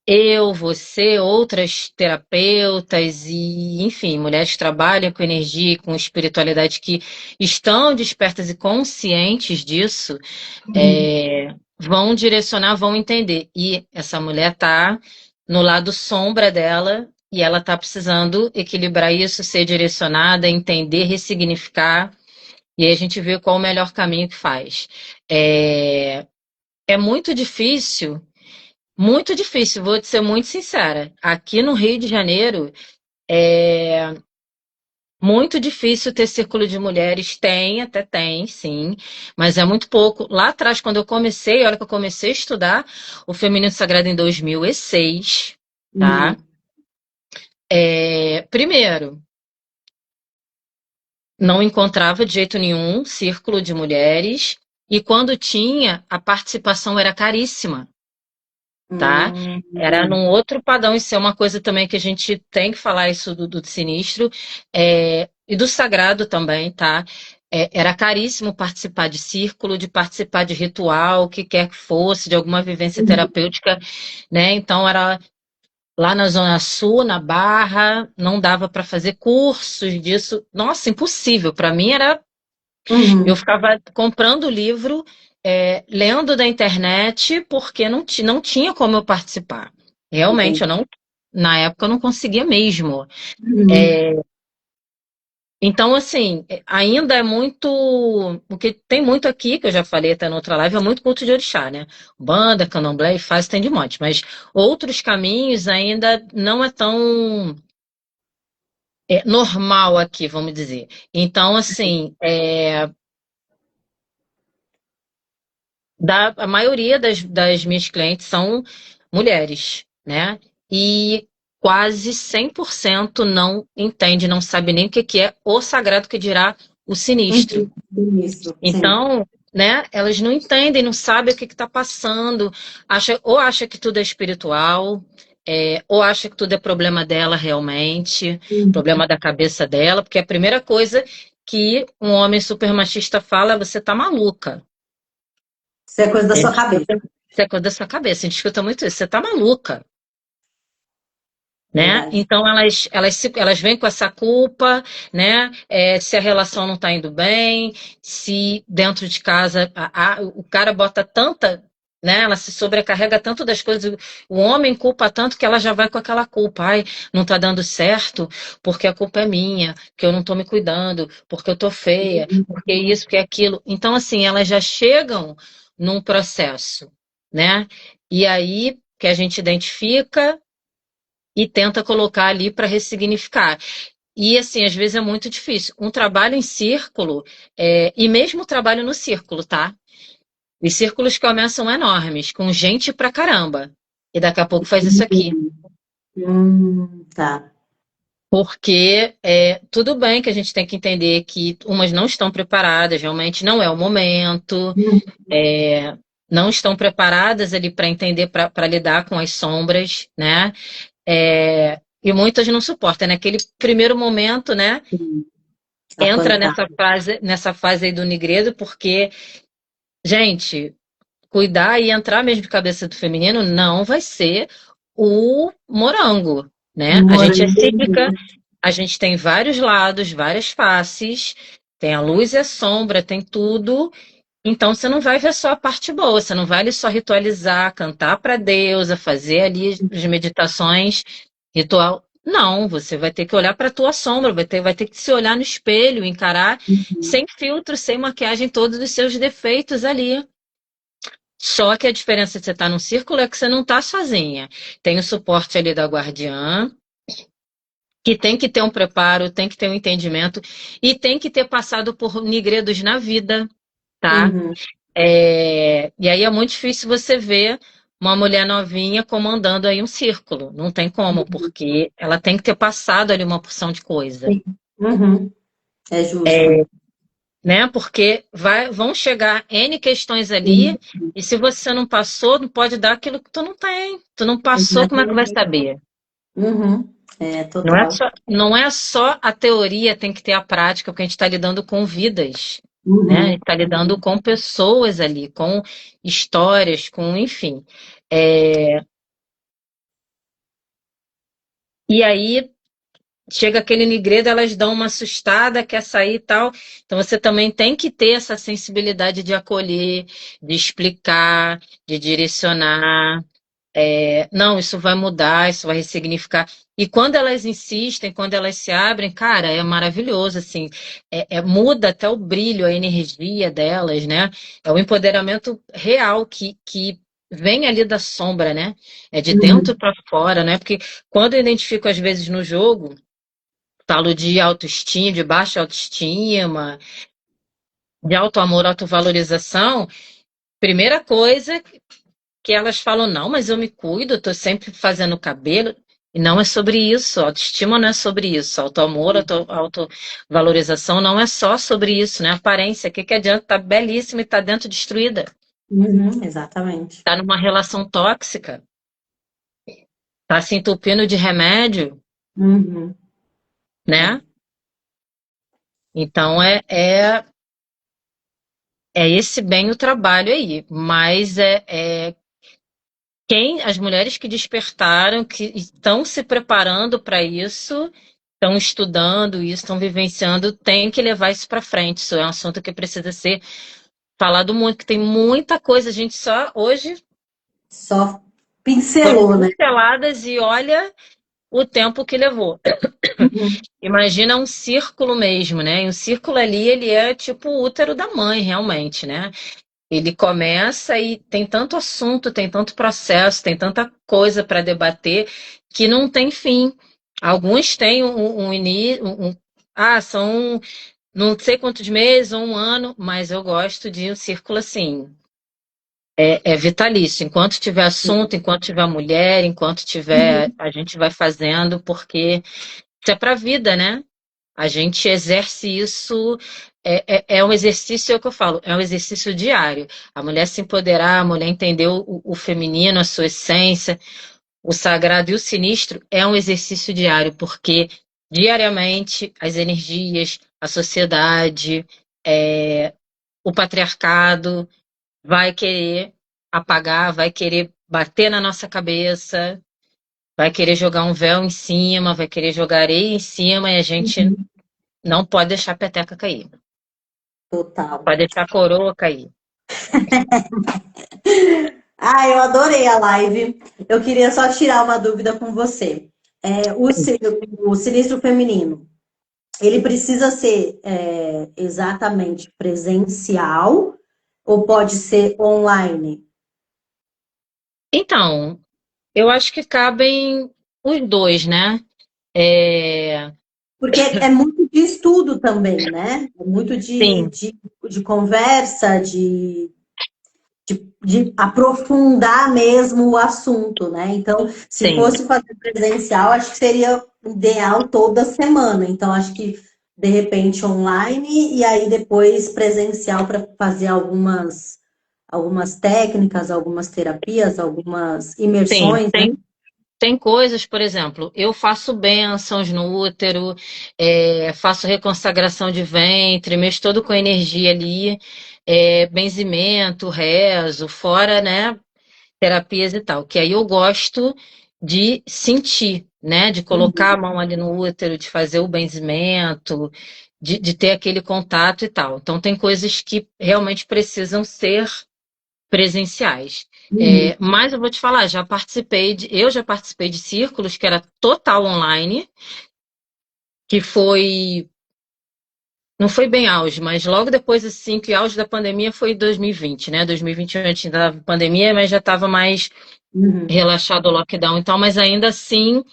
eu, você, outras terapeutas e, enfim, mulheres que trabalham com energia, e com espiritualidade que estão despertas e conscientes disso, uhum. vão direcionar, vão entender. E essa mulher está no lado sombra dela e ela está precisando equilibrar isso, ser direcionada, entender, ressignificar, e aí a gente vê qual o melhor caminho que faz. É, é muito difícil, vou te ser muito sincera. Aqui no Rio de Janeiro, é muito difícil ter círculo de mulheres. Tem, até tem, sim, mas é muito pouco. Lá atrás, quando eu comecei, a hora que eu comecei a estudar o Feminino Sagrado em 2006, tá? Uhum. Primeiro, não encontrava de jeito nenhum círculo de mulheres, e quando tinha, a participação era caríssima, tá? Era Uhum. num outro padrão. Isso é uma coisa também que a gente tem que falar isso do sinistro, e do sagrado também, tá? Era caríssimo participar de círculo, de participar de ritual, o que quer que fosse, de alguma vivência terapêutica, né? Então era lá na Zona Sul, na Barra, não dava para fazer cursos disso. Nossa, impossível. Para mim era. Eu Uhum. ficava comprando o livro, lendo da internet, porque não tinha como eu participar. Realmente, Entendi. eu não. Na época eu não conseguia mesmo. Uhum. Então, assim, ainda é muito. O que tem muito aqui, que eu já falei até na outra live, é muito culto de orixá, né? Banda, candomblé e faz tem de monte. Mas outros caminhos ainda não é tão normal aqui, vamos dizer. Então, assim, a maioria das minhas clientes são mulheres, né? E quase 100% não entende, não sabe nem o que é o sagrado, que dirá o sinistro. Isso, sim. Então, né, elas não entendem, não sabem o que está passando, ou acha que tudo é espiritual, ou acha que tudo é problema dela realmente, problema da cabeça dela, porque a primeira coisa que um homem super machista fala é: você tá maluca. Isso é coisa da A sua gente cabeça. escuta, isso é coisa da sua cabeça, a gente escuta muito isso: você tá maluca. Né? Verdade. Então elas vêm com essa culpa, né? Se a relação não está indo bem, se dentro de casa o cara bota tanta, né? Ela se sobrecarrega tanto das coisas, o homem culpa tanto que ela já vai com aquela culpa: ai, não está dando certo, porque a culpa é minha, que eu não estou me cuidando, porque eu tô feia, porque isso, porque aquilo. Então, assim, elas já chegam num processo, né? E aí que a gente identifica e tenta colocar ali para ressignificar. E assim, às vezes é muito difícil. Um trabalho em círculo, e mesmo o trabalho no círculo, tá? Os círculos começam enormes, com gente pra caramba. E daqui a pouco faz isso aqui. Tá. Porque tudo bem que a gente tem que entender que umas não estão preparadas, realmente não é o momento, não estão preparadas ali para entender, para lidar com as sombras, né? E muitas não suportam. Naquele primeiro momento, né? A Entra pancada. nessa fase aí do nigredo, porque, gente, cuidar e entrar mesmo de cabeça do feminino não vai ser o morango, né? A gente é cíclica, Morango. a gente tem vários lados, várias faces, tem a luz e a sombra, tem tudo. Então você não vai ver só a parte boa, você não vai ali só ritualizar, cantar para deusa, fazer ali as meditações, ritual. Não, você vai ter que olhar para a tua sombra, vai ter que se olhar no espelho, encarar sem filtro, sem maquiagem, todos os seus defeitos ali. Só que a diferença de você estar num círculo é que você não está sozinha. Tem o suporte ali da guardiã, que tem que ter um preparo, tem que ter um entendimento e tem que ter passado por nigredos na vida, tá? Uhum. E aí é muito difícil você ver uma mulher novinha comandando aí um círculo. Não tem como, porque ela tem que ter passado ali uma porção de coisa, Sim. Uhum. É justo. né? Porque vão chegar N questões Sim. ali, e se você não passou, não pode dar aquilo que tu não tem. Tu não passou, como é que vai Exatamente. saber? Uhum. É Não é total. só, não é só a teoria, tem que ter a prática, porque a gente está lidando com vidas, né? A gente Uhum. está lidando com pessoas ali, com histórias, com, enfim. É, e aí chega aquele nigredo, elas dão uma assustada, quer sair e tal. Então você também tem que ter essa sensibilidade de acolher, de explicar, de direcionar. Não, isso vai mudar, isso vai ressignificar. E quando elas insistem, quando elas se abrem, cara, é maravilhoso, assim, muda até o brilho, a energia delas, né? É o empoderamento real que vem ali da sombra, né? É de dentro Uhum. para fora, né? Porque quando eu identifico, às vezes, no jogo, falo de autoestima, de baixa autoestima, de auto-amor, autovalorização, primeira coisa que elas falam, não, mas eu me cuido, eu tô sempre fazendo cabelo. E não é sobre isso, autoestima não é sobre isso, auto-amor, autovalorização não é só sobre isso, né? Aparência, o que que adianta? Tá belíssima e tá dentro destruída. Uhum, exatamente. Tá numa relação tóxica, tá se entupindo de remédio, Uhum. É. né? Então é esse bem o trabalho aí, mas as mulheres que despertaram, que estão se preparando para isso, estão estudando isso, estão vivenciando, têm que levar isso para frente. Isso é um assunto que precisa ser falado muito, que tem muita coisa. A gente só hoje Só foram pincelou, né? pinceladas e olha o tempo que levou. Uhum. Imagina um círculo mesmo, né? E um círculo ali, ele é tipo o útero da mãe, realmente, né? Ele começa e tem tanto assunto, tem tanto processo, tem tanta coisa para debater que não tem fim. Alguns têm um início, são não sei quantos meses ou um ano, mas eu gosto de um círculo assim. É vitalício. Enquanto tiver assunto, enquanto tiver mulher, enquanto tiver, Uhum. a gente vai fazendo, porque isso é para a vida, né? A gente exerce isso, é um exercício, é o que eu falo, é um exercício diário. A mulher se empoderar, a mulher entender o feminino, a sua essência, o sagrado e o sinistro, é um exercício diário, porque diariamente as energias, a sociedade, o patriarcado vai querer apagar, vai querer bater na nossa cabeça, vai querer jogar um véu em cima, vai querer jogar areia em cima e a gente Uhum. não pode deixar a peteca cair. Total. Pode deixar a coroa cair. Ah, eu adorei a live. Eu queria só tirar uma dúvida com você. O sinistro feminino, ele precisa ser exatamente presencial ou pode ser online? Então, eu acho que cabem os dois, né? É, Porque é muito de estudo também, né? É muito sim, de conversa, de aprofundar mesmo o assunto, né? Então, se sim, fosse fazer presencial, acho que seria ideal toda semana. Então, acho que de repente online e aí depois presencial para fazer algumas técnicas, algumas terapias, algumas sim. imersões, né? Tem coisas, por exemplo, eu faço bênçãos no útero, faço reconsagração de ventre, mexo todo com energia ali, benzimento, rezo, fora, né, terapias e tal, que aí eu gosto de sentir, né, de colocar a Uhum, mão ali no útero, de fazer o benzimento, de ter aquele contato e tal. Então tem coisas que realmente precisam ser presenciais. uhum, Mas eu vou te falar, eu já participei de círculos que era total online, que foi, não foi bem auge, mas logo depois, assim, que o auge da pandemia foi em 2020, né? 2021 a gente ainda estava pandemia, mas já estava mais uhum, relaxado o lockdown e tal, mas ainda assim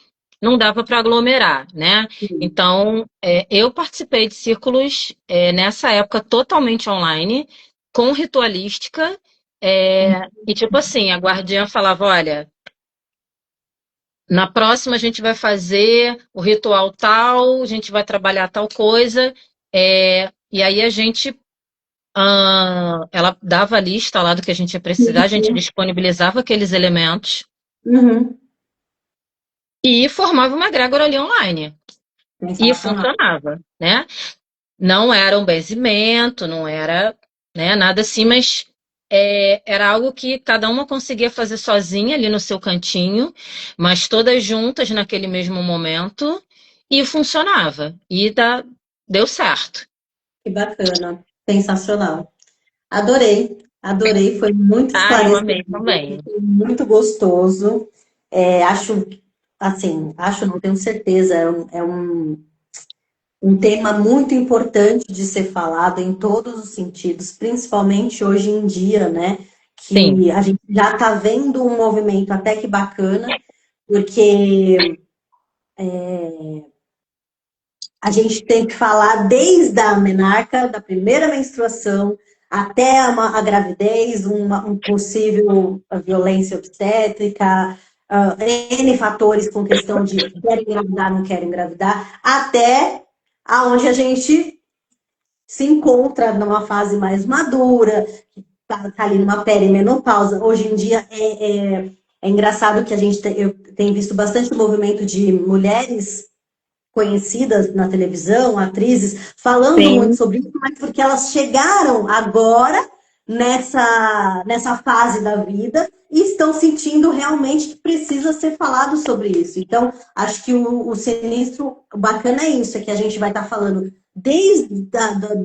não dava para aglomerar, né? uhum, Então, eu participei de círculos nessa época totalmente online, com ritualística, e tipo assim, a guardiã falava, olha, na próxima a gente vai fazer o ritual tal, a gente vai trabalhar tal coisa, e aí a gente, ela dava a lista lá do que a gente ia precisar, a gente uhum, disponibilizava aqueles elementos uhum. e formava uma egrégora ali online. E Sensacional. funcionava, né? Não era um benzimento, não era, né, nada assim, mas era algo que cada uma conseguia fazer sozinha ali no seu cantinho, mas todas juntas naquele mesmo momento e funcionava. Deu certo. Que bacana. Sensacional. Adorei. Adorei, foi muito Ah, eu amei esclarecedor, também. foi muito gostoso. Acho, assim, acho, não tenho certeza, um tema muito importante de ser falado em todos os sentidos, principalmente hoje em dia, né? Sim, Que a gente já está vendo um movimento até que bacana, porque a gente tem que falar desde a menarca, da primeira menstruação, até a gravidez, um possível violência obstétrica, N fatores com questão de quer engravidar, não quer engravidar, até aonde a gente se encontra numa fase mais madura, tá ali numa perimenopausa. Hoje em dia é engraçado que eu tenho visto bastante movimento de mulheres conhecidas na televisão, atrizes, falando muito sim, sobre isso, mas porque elas chegaram agora nessa fase da vida e estão sentindo realmente que precisa ser falado sobre isso. Então, acho que o sinistro, o bacana é isso, é que a gente vai estar falando desde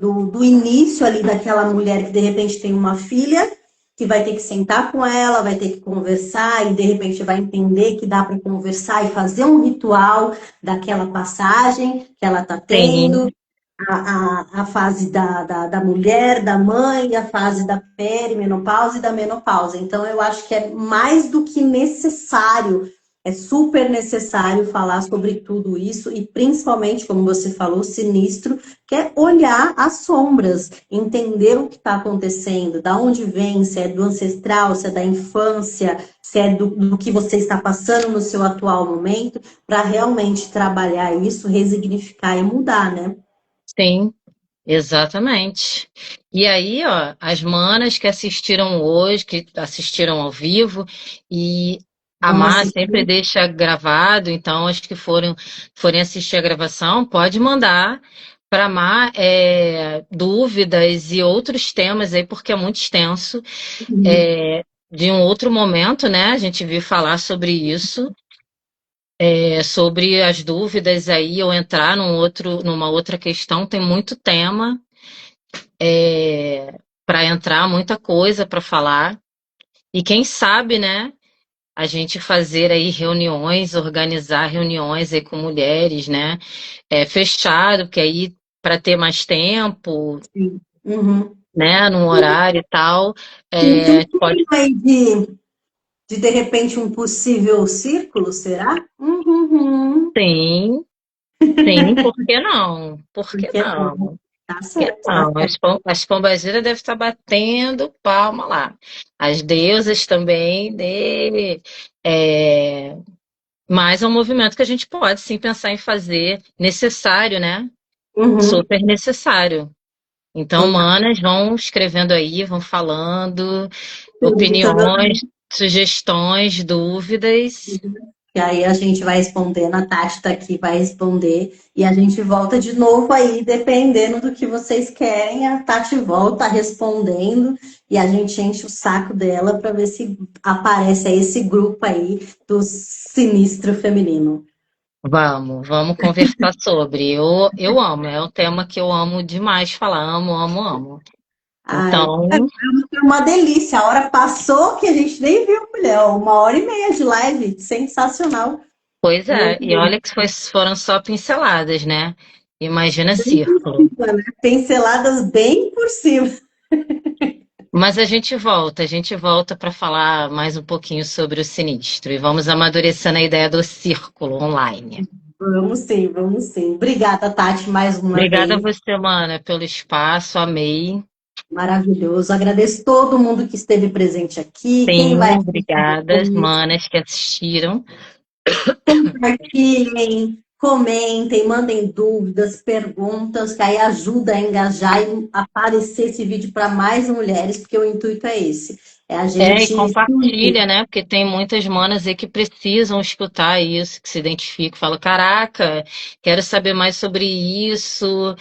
do início ali daquela mulher que de repente tem uma filha, que vai ter que sentar com ela, vai ter que conversar e de repente vai entender que dá para conversar e fazer um ritual daquela passagem que ela está sim, tendo, a fase da mulher, da mãe, a fase da perimenopausa e da menopausa. Então, eu acho que é mais do que necessário, é super necessário falar sobre tudo isso e principalmente, como você falou, sinistro, que é olhar as sombras, entender o que está acontecendo, da onde vem, se é do ancestral, se é da infância, se é do que você está passando no seu atual momento, para realmente trabalhar isso, resignificar e mudar, né? sim, exatamente. E aí, ó, as manas que assistiram hoje, que assistiram ao vivo, e a Vamos Má sempre assistir. deixa gravado, então as que forem assistir a gravação, pode mandar para a Má dúvidas e outros temas aí, porque é muito extenso. De um outro momento, né? A gente viu falar sobre isso. Sobre as dúvidas aí, ou entrar numa outra questão, tem muito tema para entrar, muita coisa para falar. E quem sabe, né, a gente fazer aí reuniões, organizar reuniões aí com mulheres, né, fechado, porque aí para ter mais tempo, Sim. Uhum. né, num horário e tal, Tem um pode, pouquinho aí de repente, um possível círculo, será? Uhum. sim, sim, por que não? Por que Porque não? não? Tá Que certo, tá não, certo. as pombageiras devem estar batendo palma lá. As deusas também, né? É, mas é um movimento que a gente pode sim pensar em fazer, necessário, né? Uhum. Super necessário. Então, Total. manas, vão escrevendo aí, vão falando, Perguntando. opiniões, sugestões, dúvidas. E aí a gente vai respondendo, a Tati tá aqui, vai responder, e a gente volta de novo aí, dependendo do que vocês querem, a Tati volta respondendo, e a gente enche o saco dela para ver se aparece aí esse grupo aí do sinistro feminino. Vamos conversar sobre. Eu amo, é um tema que eu amo demais falar, amo, amo, amo. Ai, Então, foi uma delícia. A hora passou que a gente nem viu, mulher. 1h30 de live. Sensacional. pois Meu é, e Deus. olha que foram só pinceladas, né? Imagina Bem por círculo. cima, né? Pinceladas bem por cima. Mas a gente volta para falar mais um pouquinho sobre o sinistro e vamos amadurecendo a ideia do círculo online. Vamos sim, vamos sim. Obrigada, Tati, mais uma Obrigada a vez. você, mana, pelo espaço, amei. Maravilhoso. Agradeço todo mundo que esteve presente aqui. Quem vai Sim, assistir obrigada, depois, manas que assistiram. compartilhem, comentem, mandem dúvidas, perguntas, que aí ajuda a engajar e aparecer esse vídeo para mais mulheres, porque o intuito é esse. É a E gente se unir. compartilha, né? Porque tem muitas manas aí que precisam escutar isso, que se identificam, falam, caraca, quero saber mais sobre isso,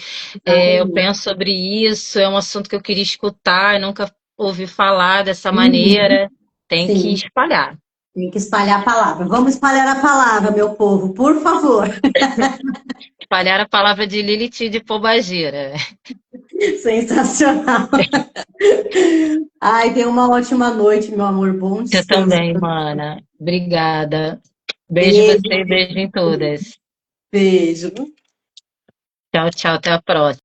eu penso sobre isso, é um assunto que eu queria escutar e nunca ouvi falar dessa Uhum. maneira. Tem que Sim, espalhar. tem que espalhar a palavra. Vamos espalhar a palavra, meu povo, por favor. Espalhar a palavra de Lilith e de Pombagira. Sensacional. Ai, tenha uma ótima noite, meu amor. Bom Você descanso. também, mana. Obrigada. Beijo em você Beijo, e beijo em todas. beijo. Tchau, tchau. Até a próxima.